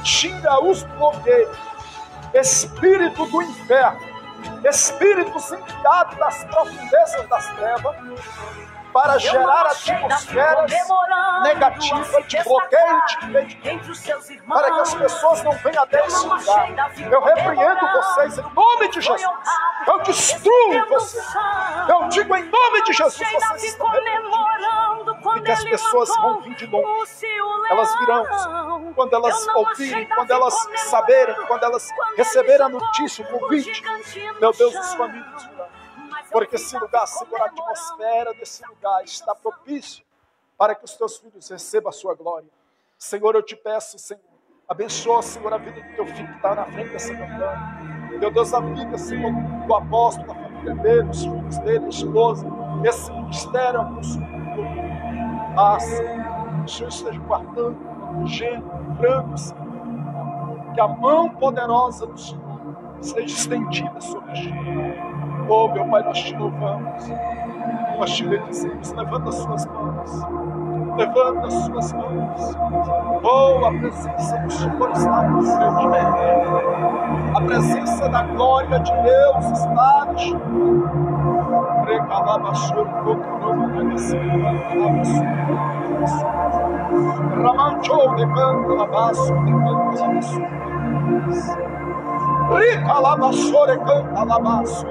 Tira os bloqueios. Espírito do inferno, espíritos enviados das profundezas das trevas para gerar atmosferas negativas de bloqueio, de impedimento, para que as pessoas não venham até esse lugar. Eu repreendo vocês em nome de Jesus. Eu destruo vocês. Eu digo em nome de Jesus, vocês estão repreendidos. E que as pessoas vão vir de longe. Elas virão quando elas ouvirem, quando elas saberem, quando elas receberem a notícia, o convite. Meu Deus, os famílias virão. Porque esse lugar, Senhor, a atmosfera desse lugar está propício para que os teus filhos recebam a sua glória. Senhor, eu te peço, Senhor, abençoa, Senhor, a vida do teu filho que está na frente dessa campanha. Meu Deus, a vida, Senhor, do apóstolo, da família dele, os filhos dele, a esposa, esse ministério abençoado. Ah, Senhor, o Senhor esteja guardando, protegendo, livrando, Senhor. Que a mão poderosa do Senhor esteja estendida sobre a gente. Oh, meu Pai, nós te louvamos, nós te bendizemos. Levanta as suas mãos, levanta as suas mãos. Oh, a presença do Senhor está no seu meio. A presença da glória de Deus está no Senhor. Rica lavassore canta lavasso,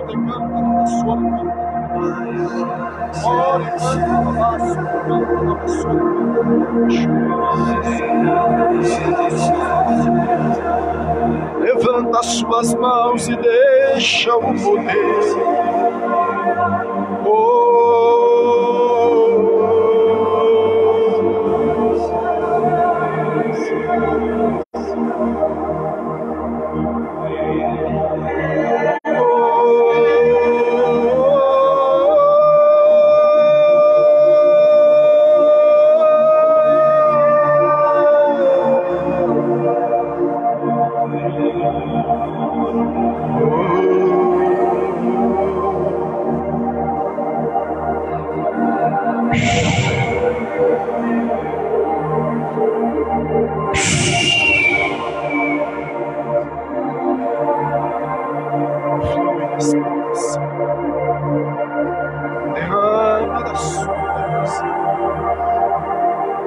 de canta lavassore canta. Ore canta lavasso, de canta lavassore canta. Levanta as suas mãos e deixa o poder.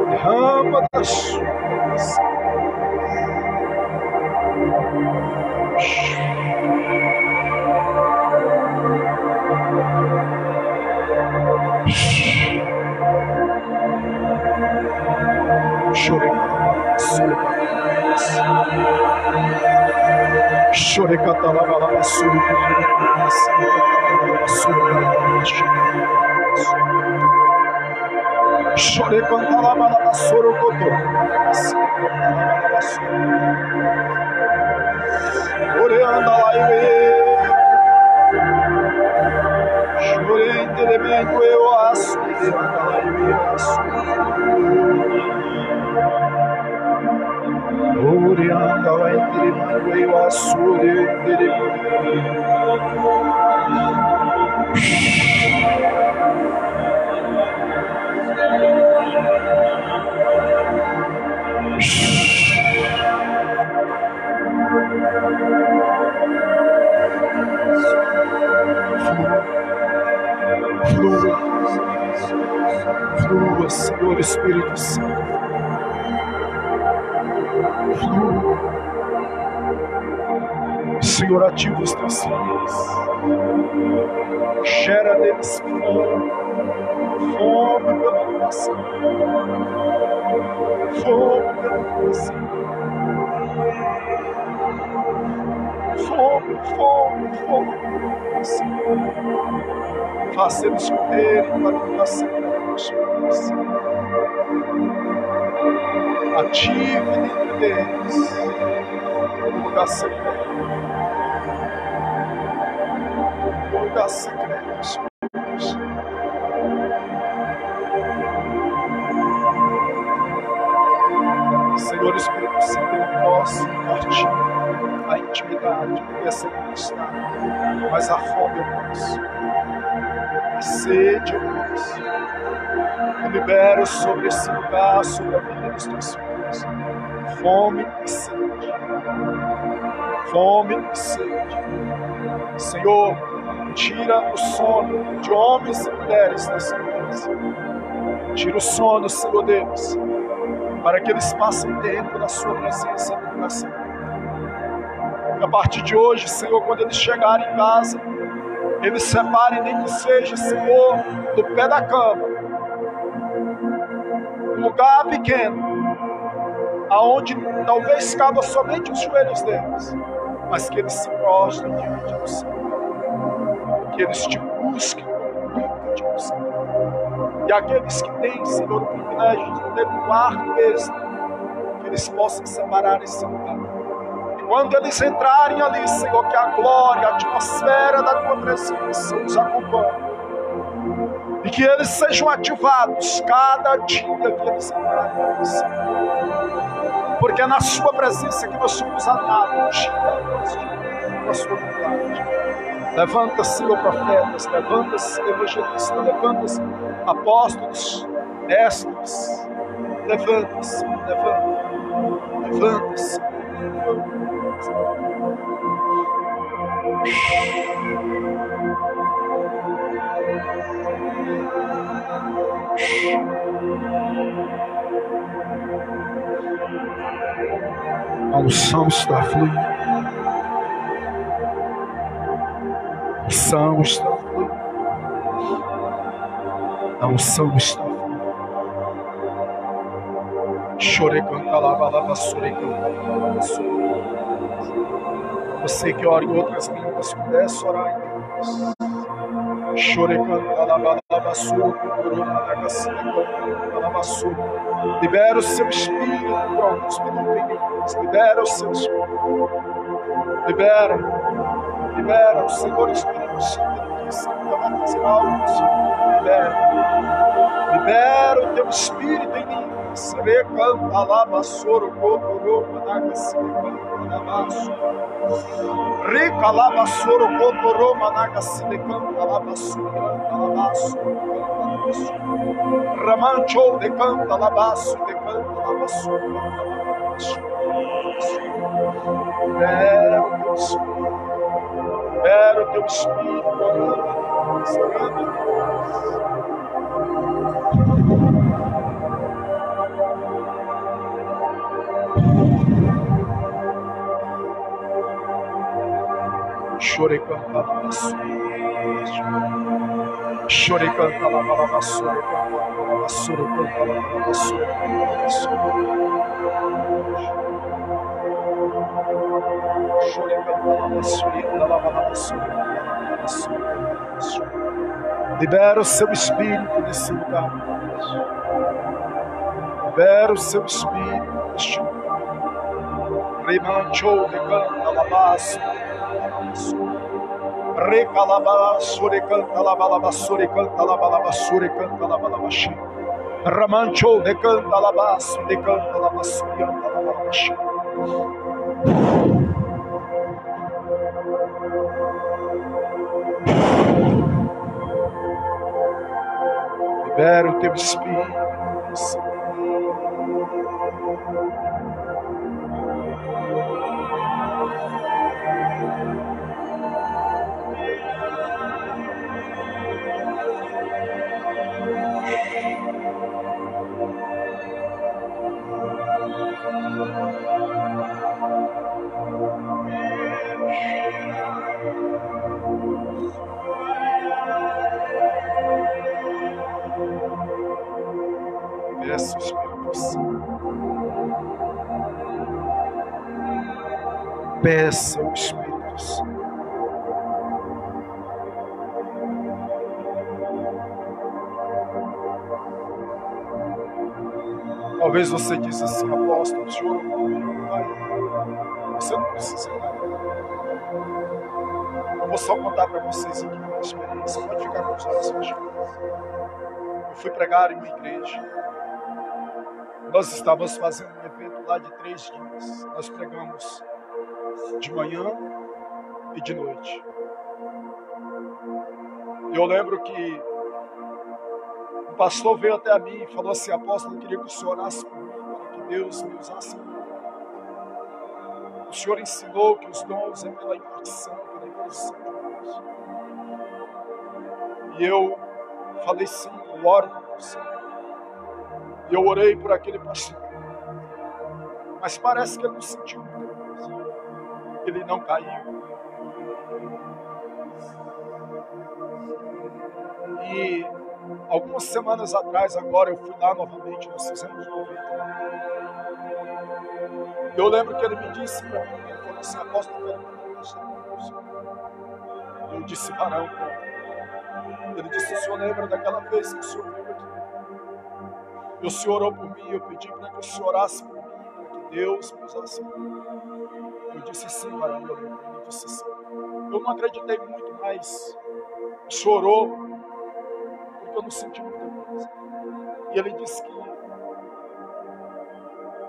Derrama da sua Flua, Senhor Espírito Santo. Flua. Senhor, ativa os teus filhos. Gera deles fome pela tua ação. Fome pela tua ação. Fome. Faça eles correrem para a tua ação. Ativa dentro deles o lugar secreto. O lugar secreto, Senhor Espírito Santo, eu posso partir a intimidade, porque essa conquistar, mas a fome eu posso, a sede eu posso. Eu libero sobre esse lugar, sobre a vida dos teus filhos, fome e sede. Fome e sede. Senhor, tira o sono de homens e mulheres nessa casa. Tira o sono, Senhor Deus, para que eles passem tempo na sua presença no coração. A partir de hoje, Senhor, quando eles chegarem em casa, eles separem, nem que seja, Senhor, do pé da cama, um lugar pequeno, aonde talvez caba somente os joelhos deles, mas que eles se prostrem diante do Senhor, que eles te busquem como nunca te buscaram. E aqueles que têm, Senhor, o privilégio de ter um quarto extra, que eles possam separar esse lugar. E quando eles entrarem ali, Senhor, que a glória, a atmosfera da tua presença os acompanhe. E que eles sejam ativados cada dia que eles entrarem ali, Senhor. Porque é na sua presença que nós somos amados, com a sua vontade. Levanta-se, Senhor, profetas, levanta-se, evangelistas, levanta-se, apóstolos, mestres, levanta-se, levanta-se. A unção está fluindo. A unção está fluindo. A unção está fluindo. Chore, canta, lava, lava, sore, canta, lava, sore. Você que ora em outras línguas, pudesse orar em Deus. Chore, canta, lava, lava, sore, libera o seu espírito, pronto, os que não têm línguas, libera o seu espírito. Libera o Senhor Espírito Santo, Ele disse que vai fazer algo, libera o teu espírito em mim. Recanta lava soro cotoro managa se canta lava soro. Rica lava soro cotoro managa se canta lava soro lava soro. Ramancho de canta lava soro de canta lava soro. Libera o teu espírito. Libera o teu espírito. Chore canta la basura. Chore canta la basura. Basura canta la basura. Chore canta la basura. Libera o seu espírito nesse lugar. Libera o seu espírito neste lugar. Remanchou de canta la basura. Recalabassure canta la balabassure canta la balabassure canta la balabashi. Ramancho de canta la basso de canta la bassure canta la balabashi. Libera o teu espírito. Peça o Espírito Santo. Peça o Espírito Santo. Talvez você disse assim, apóstolo, o senhor não vai. Você não precisa ir. Eu vou só contar para vocês aqui uma experiência. Pode ficar com os olhos fechados. Eu fui pregar em uma igreja. Nós estávamos fazendo um evento lá de 3 dias. Nós pregamos de manhã e de noite. E eu lembro que o pastor veio até a mim e falou assim, apóstolo, eu queria que o senhor orasse por mim, para que Deus me usasse. O senhor ensinou que os dons é pela impartição, pela imposição de Deus. E eu falei sim, eu oro por você. E eu orei por aquele pastor. Mas parece que ele não sentiu muita coisa. Ele não caiu. E algumas semanas atrás, agora, eu fui lá novamente, nós fizemos um evento. Eu lembro que ele me disse para mim, ele falou assim, apóstolo, eu quero você. Eu disse, varão. Ele disse, o senhor lembra daquela vez que o senhor veio aqui? E o senhor orou por mim, eu pedi para que o senhor orasse por mim, para que Deus me usasse. Eu disse sim, varão, eu lembro. Ele disse sim. Eu não acreditei muito, mas o senhor orou, porque eu não senti muita coisa. E ele disse que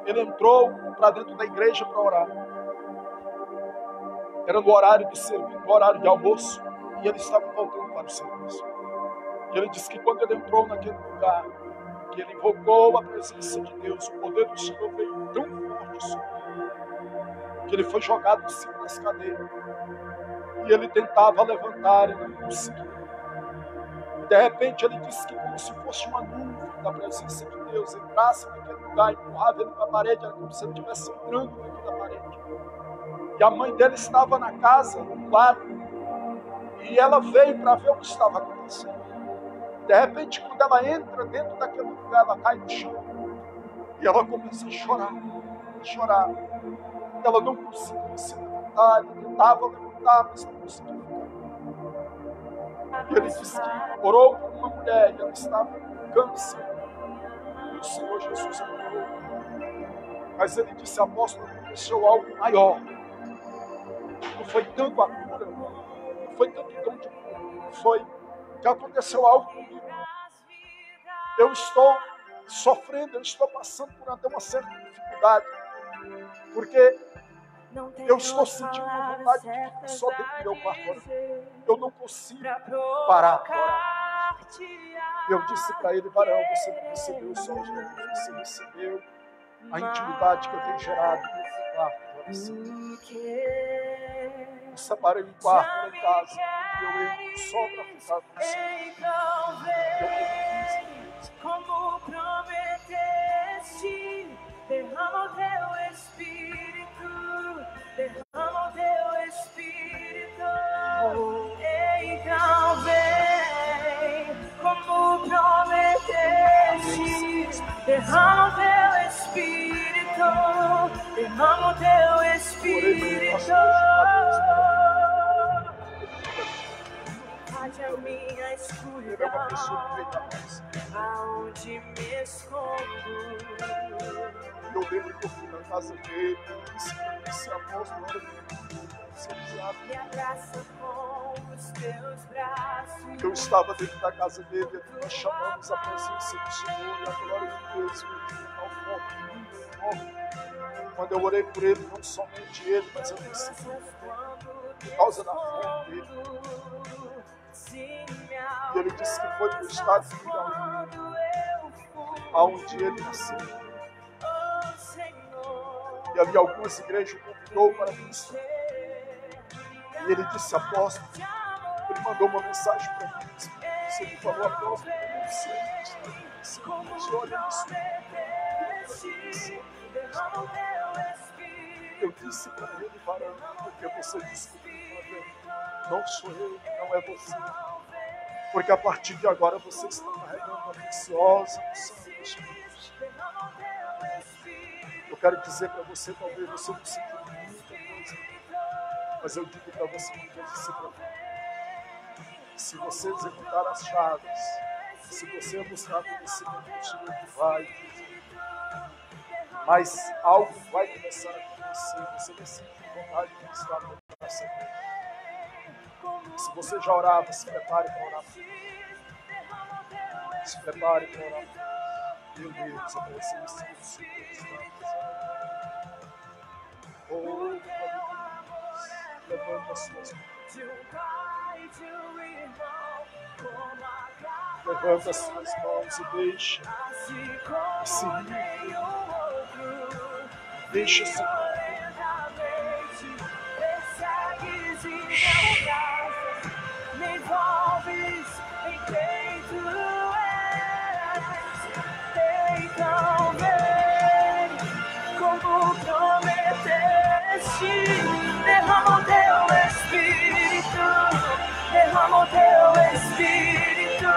ele entrou para dentro da igreja para orar. Era no horário de serviço, no horário de almoço, e ele estava voltando para o serviço. E ele disse que quando ele entrou naquele lugar, que ele invocou a presença de Deus, o poder do Senhor veio tão forte sobre ele, que ele foi jogado em cima das cadeiras. E ele tentava levantar e não conseguia. E de repente ele disse que como se fosse uma nuvem da presença de Deus entrasse naquele lugar, empurrava ele para a parede, era como se ele estivesse entrando dentro da parede. E a mãe dele estava na casa, do lado, e ela veio para ver o que estava acontecendo. De repente, quando ela entra dentro daquele lugar, ela cai no chão. E ela começa a chorar, chorar. Ela não conseguia se levantar, ela tentava levantar, mas não conseguia ficar. E ele disse que orou por uma mulher, e ela estava com câncer. E o Senhor Jesus curou. Mas ele disse, apóstolo, aconteceu algo maior. Não foi tanto a cura, não foi tanto dom de cura, foi que aconteceu algo comigo. Eu estou sofrendo, eu estou passando por até uma certa dificuldade, porque eu estou sentindo uma vontade de ficar só dentro do meu quarto. Eu não consigo parar agora. Eu disse para ele, varão, você não recebeu só os dons, você recebeu a intimidade que eu tenho gerado nesse quarto de oração. Eu separei um quarto lá em casa e eu entro só para ficar com você. Como prometeste, derrama o teu Espírito, derrama o teu Espírito. derrama o teu Espírito, derrama o teu Espírito. Pode a minha escuridão, aonde me escondo. Eu lembro que eu fui na casa dele, esse apóstolo era me abraça com os teus braços. Eu estava dentro da casa dele, e nós chamamos a presença do Senhor e a glória de Deus veio de tal forma, muito forte. Quando eu orei por ele, não somente ele, mas eu desci por causa da fome dele. E ele disse que foi para o estado de Piauí, aonde ele nasceu. E ali algumas igrejas o convidou para ministrar. E ele disse, apóstolo, ele mandou uma mensagem para mim. Você me falou, apóstolo, eu não sei. Olha isso. Eu disse para ele, varão, porque você disse que não sou eu, não é você. Porque a partir de agora você está carregando a preciosa unção do Espírito. Eu quero dizer para você, talvez você não sentiu muita coisa, mas eu digo para você que Deus disse para mim. Se você executar as chaves, se você buscar conhecimento, o Senhor vai dizer. Mas algo vai começar a acontecer, você vai sentir vontade de estar no coração dele. Se você já orava, se prepare para orar. Se prepare para orar. Meu Deus, a presença do Senhor está. Oh, levanta as suas mãos. Levanta as suas mãos e deixa esse livro. Deixa esse livro. Me envolves em quem tu és. Então vem, como prometeste, derrama o teu Espírito, derrama o teu Espírito.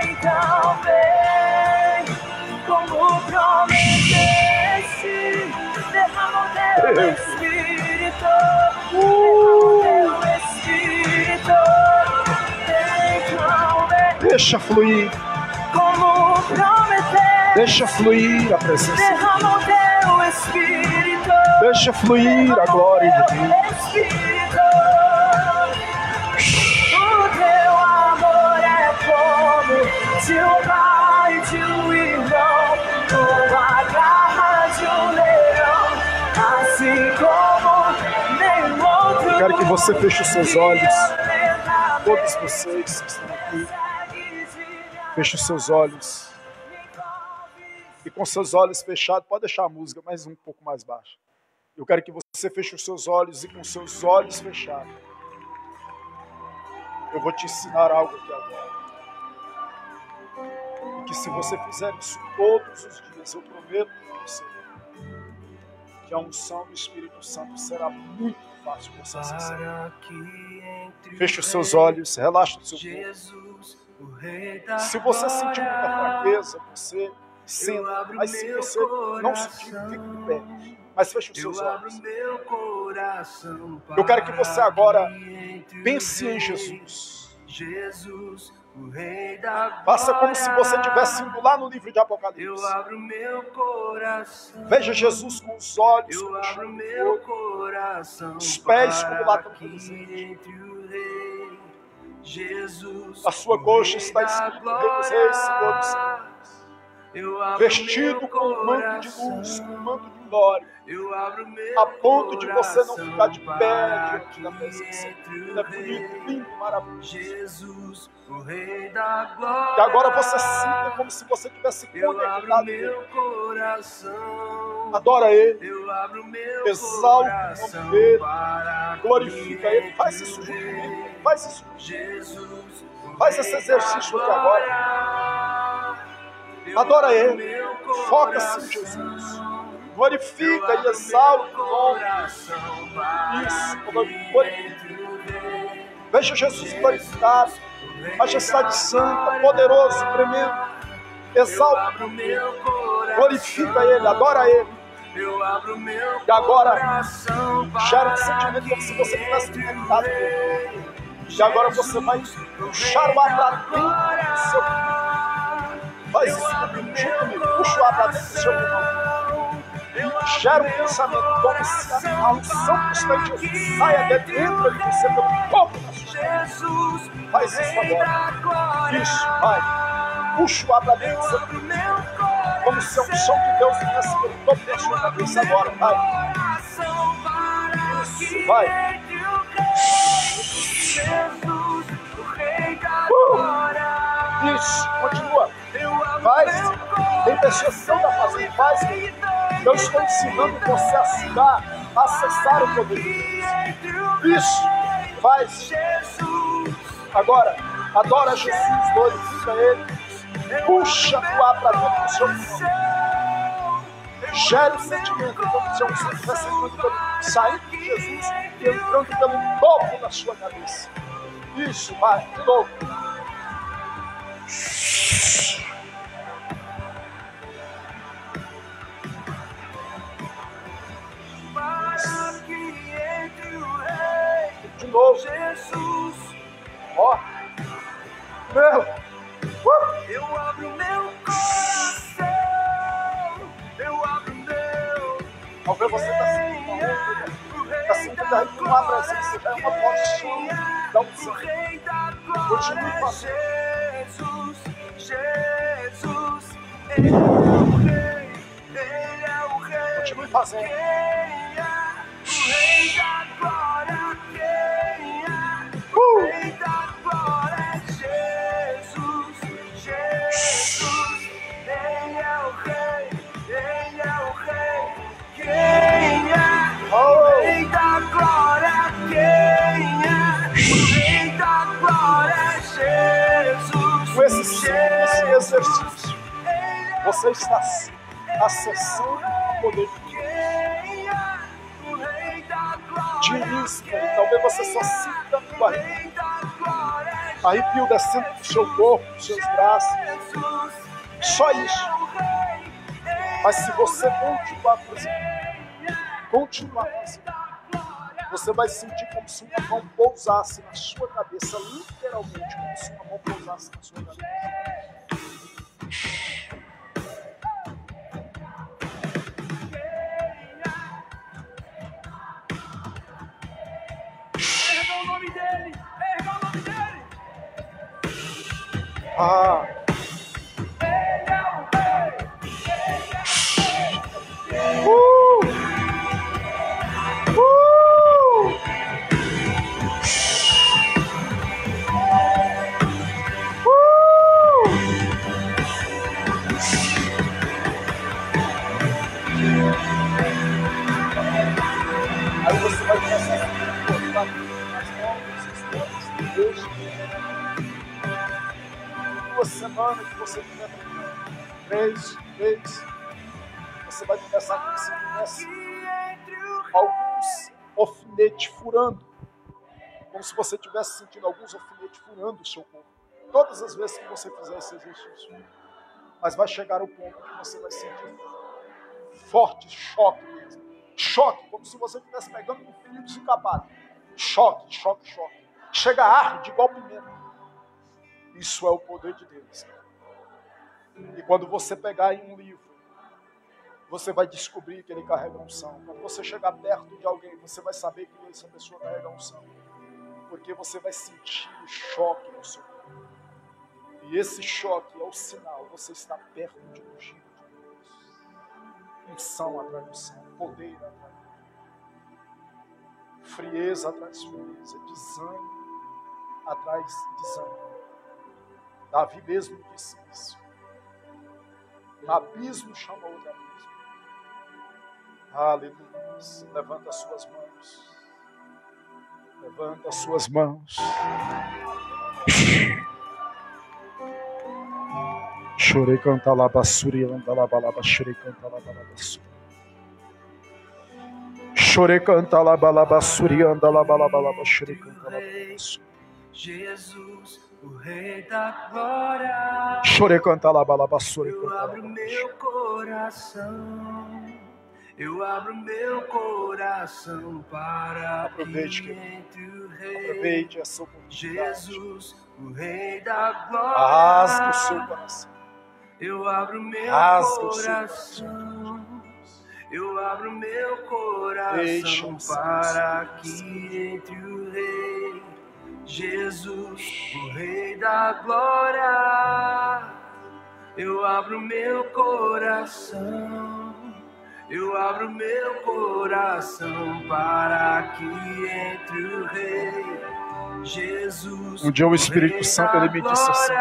Então vem, como prometeste, derrama o teu Espírito. Deixa fluir. Como prometer. Deixa fluir a presença. Derrama o teu Espírito. Deixa fluir a glória de Deus. Espírito. O teu amor é como de um pai, de um irmão, como a garra de um leão, assim como nenhum outro. Eu quero que você feche os seus olhos. Todos vocês que estão aqui. Feche os seus olhos. E com seus olhos fechados, pode deixar a música mais um pouco mais baixa. Eu quero que você feche os seus olhos e com seus olhos fechados. Eu vou te ensinar algo aqui agora. E que se você fizer isso todos os dias, eu prometo para você que a unção do Espírito Santo será muito fácil de você acessar. Feche os seus olhos, relaxa o seu corpo. Se você sentir muita fraqueza, você senta. Mas se você não sentir, fique de pé. Mas feche os seus olhos. Eu quero que você agora pense em Jesus. Faça como se você estivesse indo lá no livro de Apocalipse. Veja Jesus com os olhos como fogo, os pés como latão reluzente. A sua coxa está escrito Rei dos Reis, Senhor dos Senhores. Vestido com um manto de luz, com um manto de glória, a ponto de você não ficar de pé diante da presença. Ele é bonito, lindo, maravilhoso. E agora você sinta como se você tivesse conectado nele. Adora Ele, exalta o nome dEle, glorifica Ele. Faz isso junto comigo, faz isso junto. Faz esse exercício aqui agora. Adora Ele, foca-se em Jesus. Glorifica e exalta o nome. Isso, glorifica. Veja Jesus glorificado, majestade santa, poderoso, tremendo. Exalta, glorifica Ele, adora Ele. E agora, gera um sentimento como se você tivesse conectado com Ele. E agora você vai puxar o ar para dentro do seu pulmão. Faz isso comigo, puxa o ar para dentro do seu pulmão. E gera um pensamento como se a unção que está em Jesus saia de dentro de você pelo topo da sua cabeça. Faz isso agora. Isso, vai. Puxa o ar para dentro do seu pulmão. Como se a unção de Deus viesse pelo topo da sua cabeça agora. Vai. Isso, vai. Isso, continua. Faz. Tem pessoas que não estão fazendo. Faz. Eu estou ensinando você a sugar, a acessar o poder de Deus. Isso. Faz. Agora, adora Jesus, glorifica Ele. Puxa o ar para dentro do seu pulmão. Gere o sentimento como se você estivesse saindo de Jesus e entrando pelo topo da sua cabeça. Isso, vai, de novo. De novo. Ó. Meu. Eu abro meu coração. Eu abro meu. Talvez você está sentindo uma onda. Está sentindo aí que uma presença já é uma porção da unção. Continue fazendo. Jesus, Ele é o Rei, Ele é o Rei. Continue fazendo. Quem é o Rei da glória? Quem é o Rei da glória? Jesus, Ele é o Rei, Ele é o Rei. Quem é o Rei da glória? Quem é o Rei da glória? Jesus. Com esse exercício, você está acessando o poder de Deus. De início, talvez você só sinta no barriga. Arrepio descendo do seu corpo, dos seus braços. Só isso. Mas se você continuar fazendo, você vai sentir como se uma mão pousasse na sua cabeça, literalmente, como se uma mão pousasse na sua cabeça. Erga o nome dele, erga o nome dele. Ah. Ele é o Rei, Ele é o Rei. Aí você vai começar a se importar nas mãos, sistemas de Deus. Uma semana que você tiver 3 vezes, você vai começar a se tivesse alguns alfinetes furando, como se você estivesse sentindo alguns alfinetes furando o seu corpo. Todas as vezes que você fizer esse exercício. Mas vai chegar ao ponto que você vai sentir forte choque mesmo. Choque, como se você estivesse pegando um fio desencapado. Choque, choque, choque. Chega a arde igual pimenta. Isso é o poder de Deus. E quando você pegar em um livro, você vai descobrir que ele carrega unção. Quando você chegar perto de alguém, você vai saber que essa pessoa carrega unção. Porque você vai sentir o choque no seu corpo. E esse choque é o sinal, você está perto de um ungido de Deus. Unção atrás de unção, poder atrás de poder. Frieza atrás de frieza, desânimo atrás de desânimo. Davi mesmo disse isso. Abismo chamou de abismo. Aleluia. Levanta as suas mãos. Levanta as suas mãos. Chorei canta lá basuri anda lá balaba chorei canta lá balaba basuri. Chorei canta lá balaba basuri anda lá balaba chorei canta lá balaba basuri. Jesus, o Rei da Glória. Chore canta lá, balabassore. Eu abro meu coração. Eu abro meu coração para Aproveite, que entre o Rei. Aproveite essa oportunidade. Jesus, o Rei da Glória. Rasgue o seu coração. Eu abro meu coração. Eu abro meu coração para que entre o Rei. Jesus, o Rei da Glória. Eu abro meu coração. Eu abro meu coração para que entre o Rei Jesus. Um dia o Espírito Santo ele me disse assim: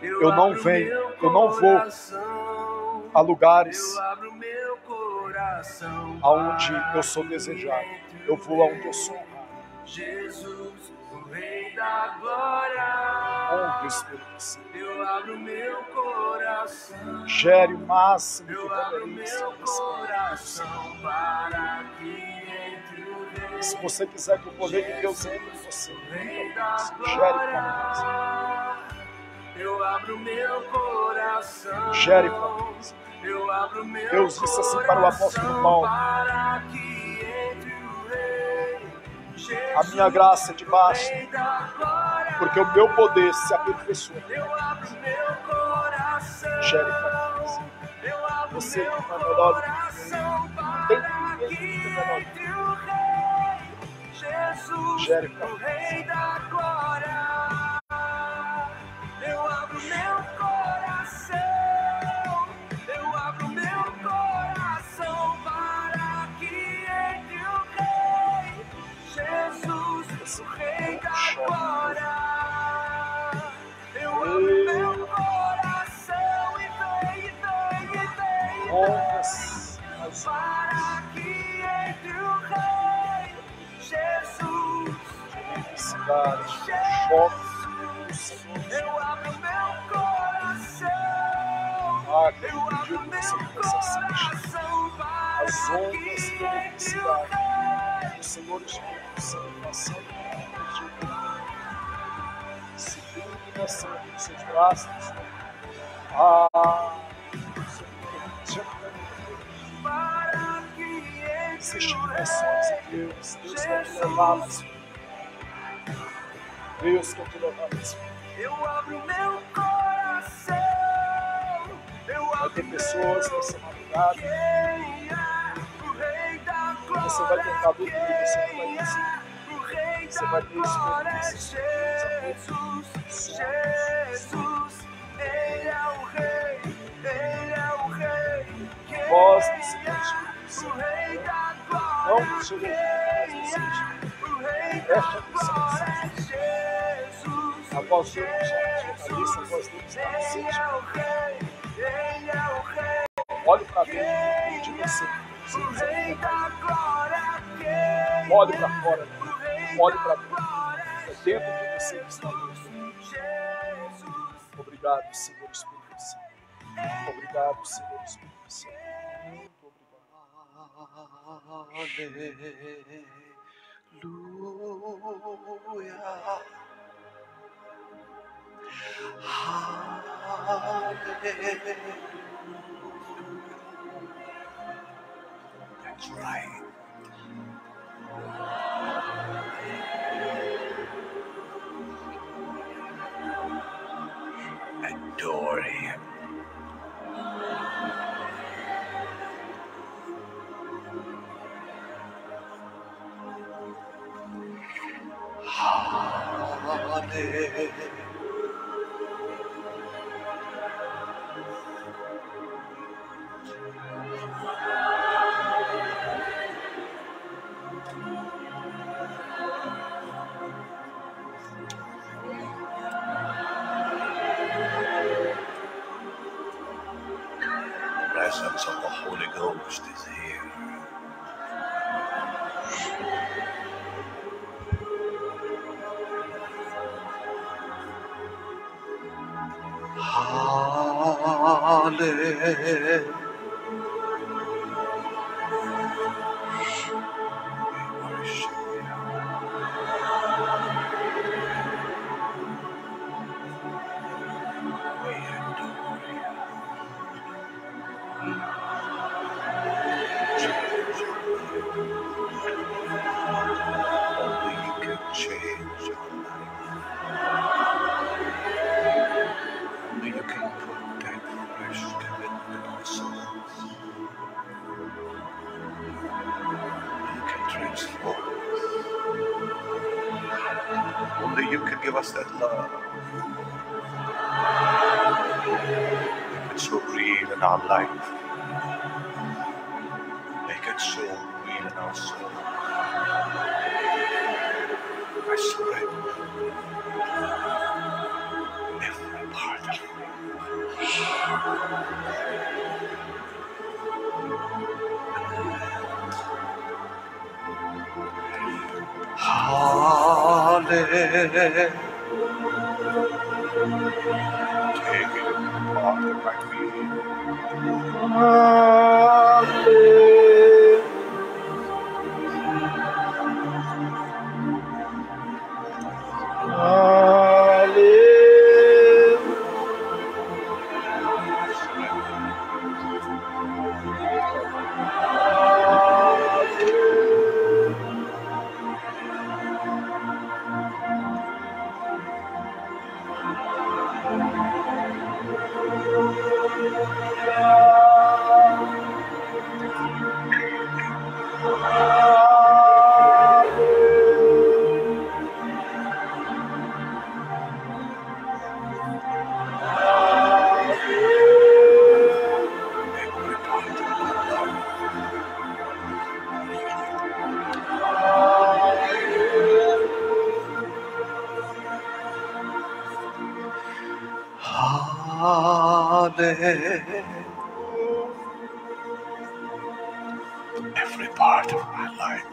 eu não vou a lugares aonde eu sou desejado. Eu vou aonde eu sou honrado. Jesus, o Rei da Glória. Honre o Espírito Santo. Eu abro meu coração. Gere o máximo que Eu abro puder meu coração para que entre o Rei. Se você quiser que o poder de Deus entre em você, Rei da gere Glória. Eu abro meu coração. Gere família. Eu abro meu Deus disse assim para o apóstolo Paulo: para que entre o Rei. a minha graça é de baixo, porque o meu poder se aperfeiçoa. Gere família. Você que está melhor do que tem que melhor. Gere família. Eu abro meu coração. Eu abro meu coração para que entre o Rei Jesus, o Rei da Glória. Eu abro meu coração e vem para que entre o Rei Jesus. Eu abro meu coração. Eu abro meu coração para as ondas da felicidade. O Senhor Espírito Santo passando seguro nessa dos seus braços. Existem dimensões em Deus. Deus quer te levar mais. Deus quer te levar mais. Eu abro meu coração. Vai ter pessoas nessa madrugada. Você vai tentar dormir, você não vai conseguir. Você vai ter experiências. Jesus, Ele é o Rei, Ele é o Rei. Voz do Senhor Espírito Santo. Não se ouve, preste atenção. A voz dele já está ali, a voz dele está no sítio. Olhe para dentro de você. Olhe para fora. Olhe para dentro. É dentro de você que está Deus. Obrigado, Senhor Espírito Santo. Obrigado, Senhor Espírito Santo. Muito obrigado. Aleluia. That's right. Adore him. Hallelujah. The presence of the Holy Ghost is here. Hallelujah. We worship you. can put that fresh dependable souls. You can transform. Only you can give us that love. Make it so real in our life. Make it so real in our soul. I surrender every part of me. Hallelujah. Take it apart of my being. Every part of my life.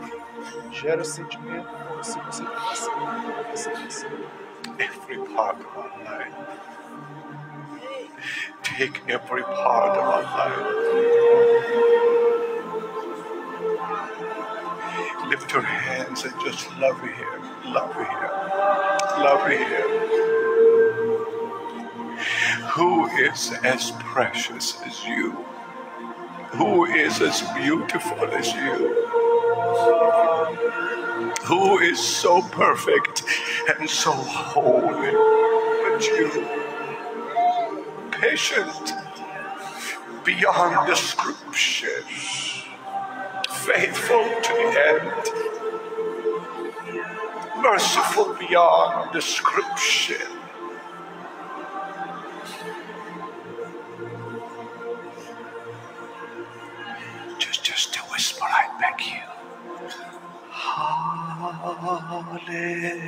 Gera o sentimento como se você tivesse Every part of our life. Take every part of our life. Lift your hands and just love Him. Love Him. Love Him. Who is as precious as you? Who is as beautiful as you? Who is so perfect and so holy but you? Patient beyond description, faithful to the end, merciful beyond description. Just a whisper, I beg you. Hallelujah.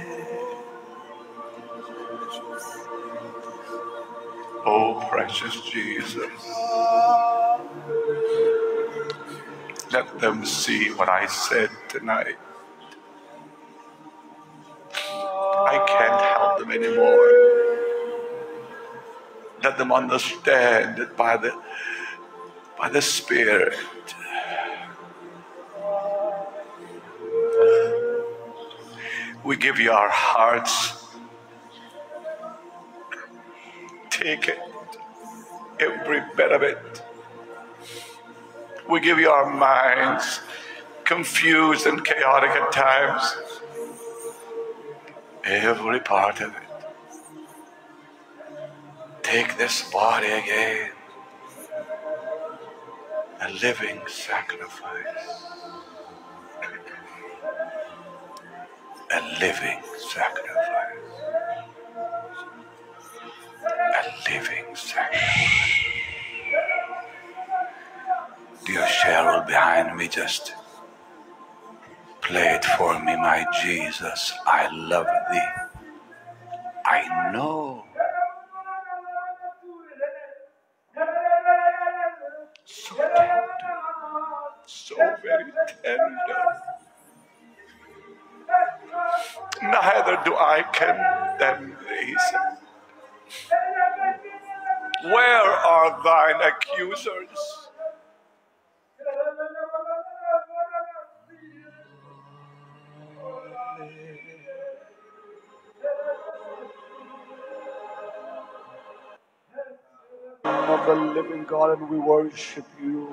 Oh, precious Jesus. Let them see what I said tonight. I can't help them anymore. Let them understand it by the Spirit. We give you our hearts. Take it, every bit of it. We give you our minds, confused and chaotic at times. Every part of it. Take this body again, a living sacrifice. A living sacrifice. A living sacrifice. Dear Cheryl behind me, just play it for me, my Jesus. I love thee. I know. So tender. So very tender. Neither do I condemn thee. Where are thine accusers? Of the living God, and we worship you.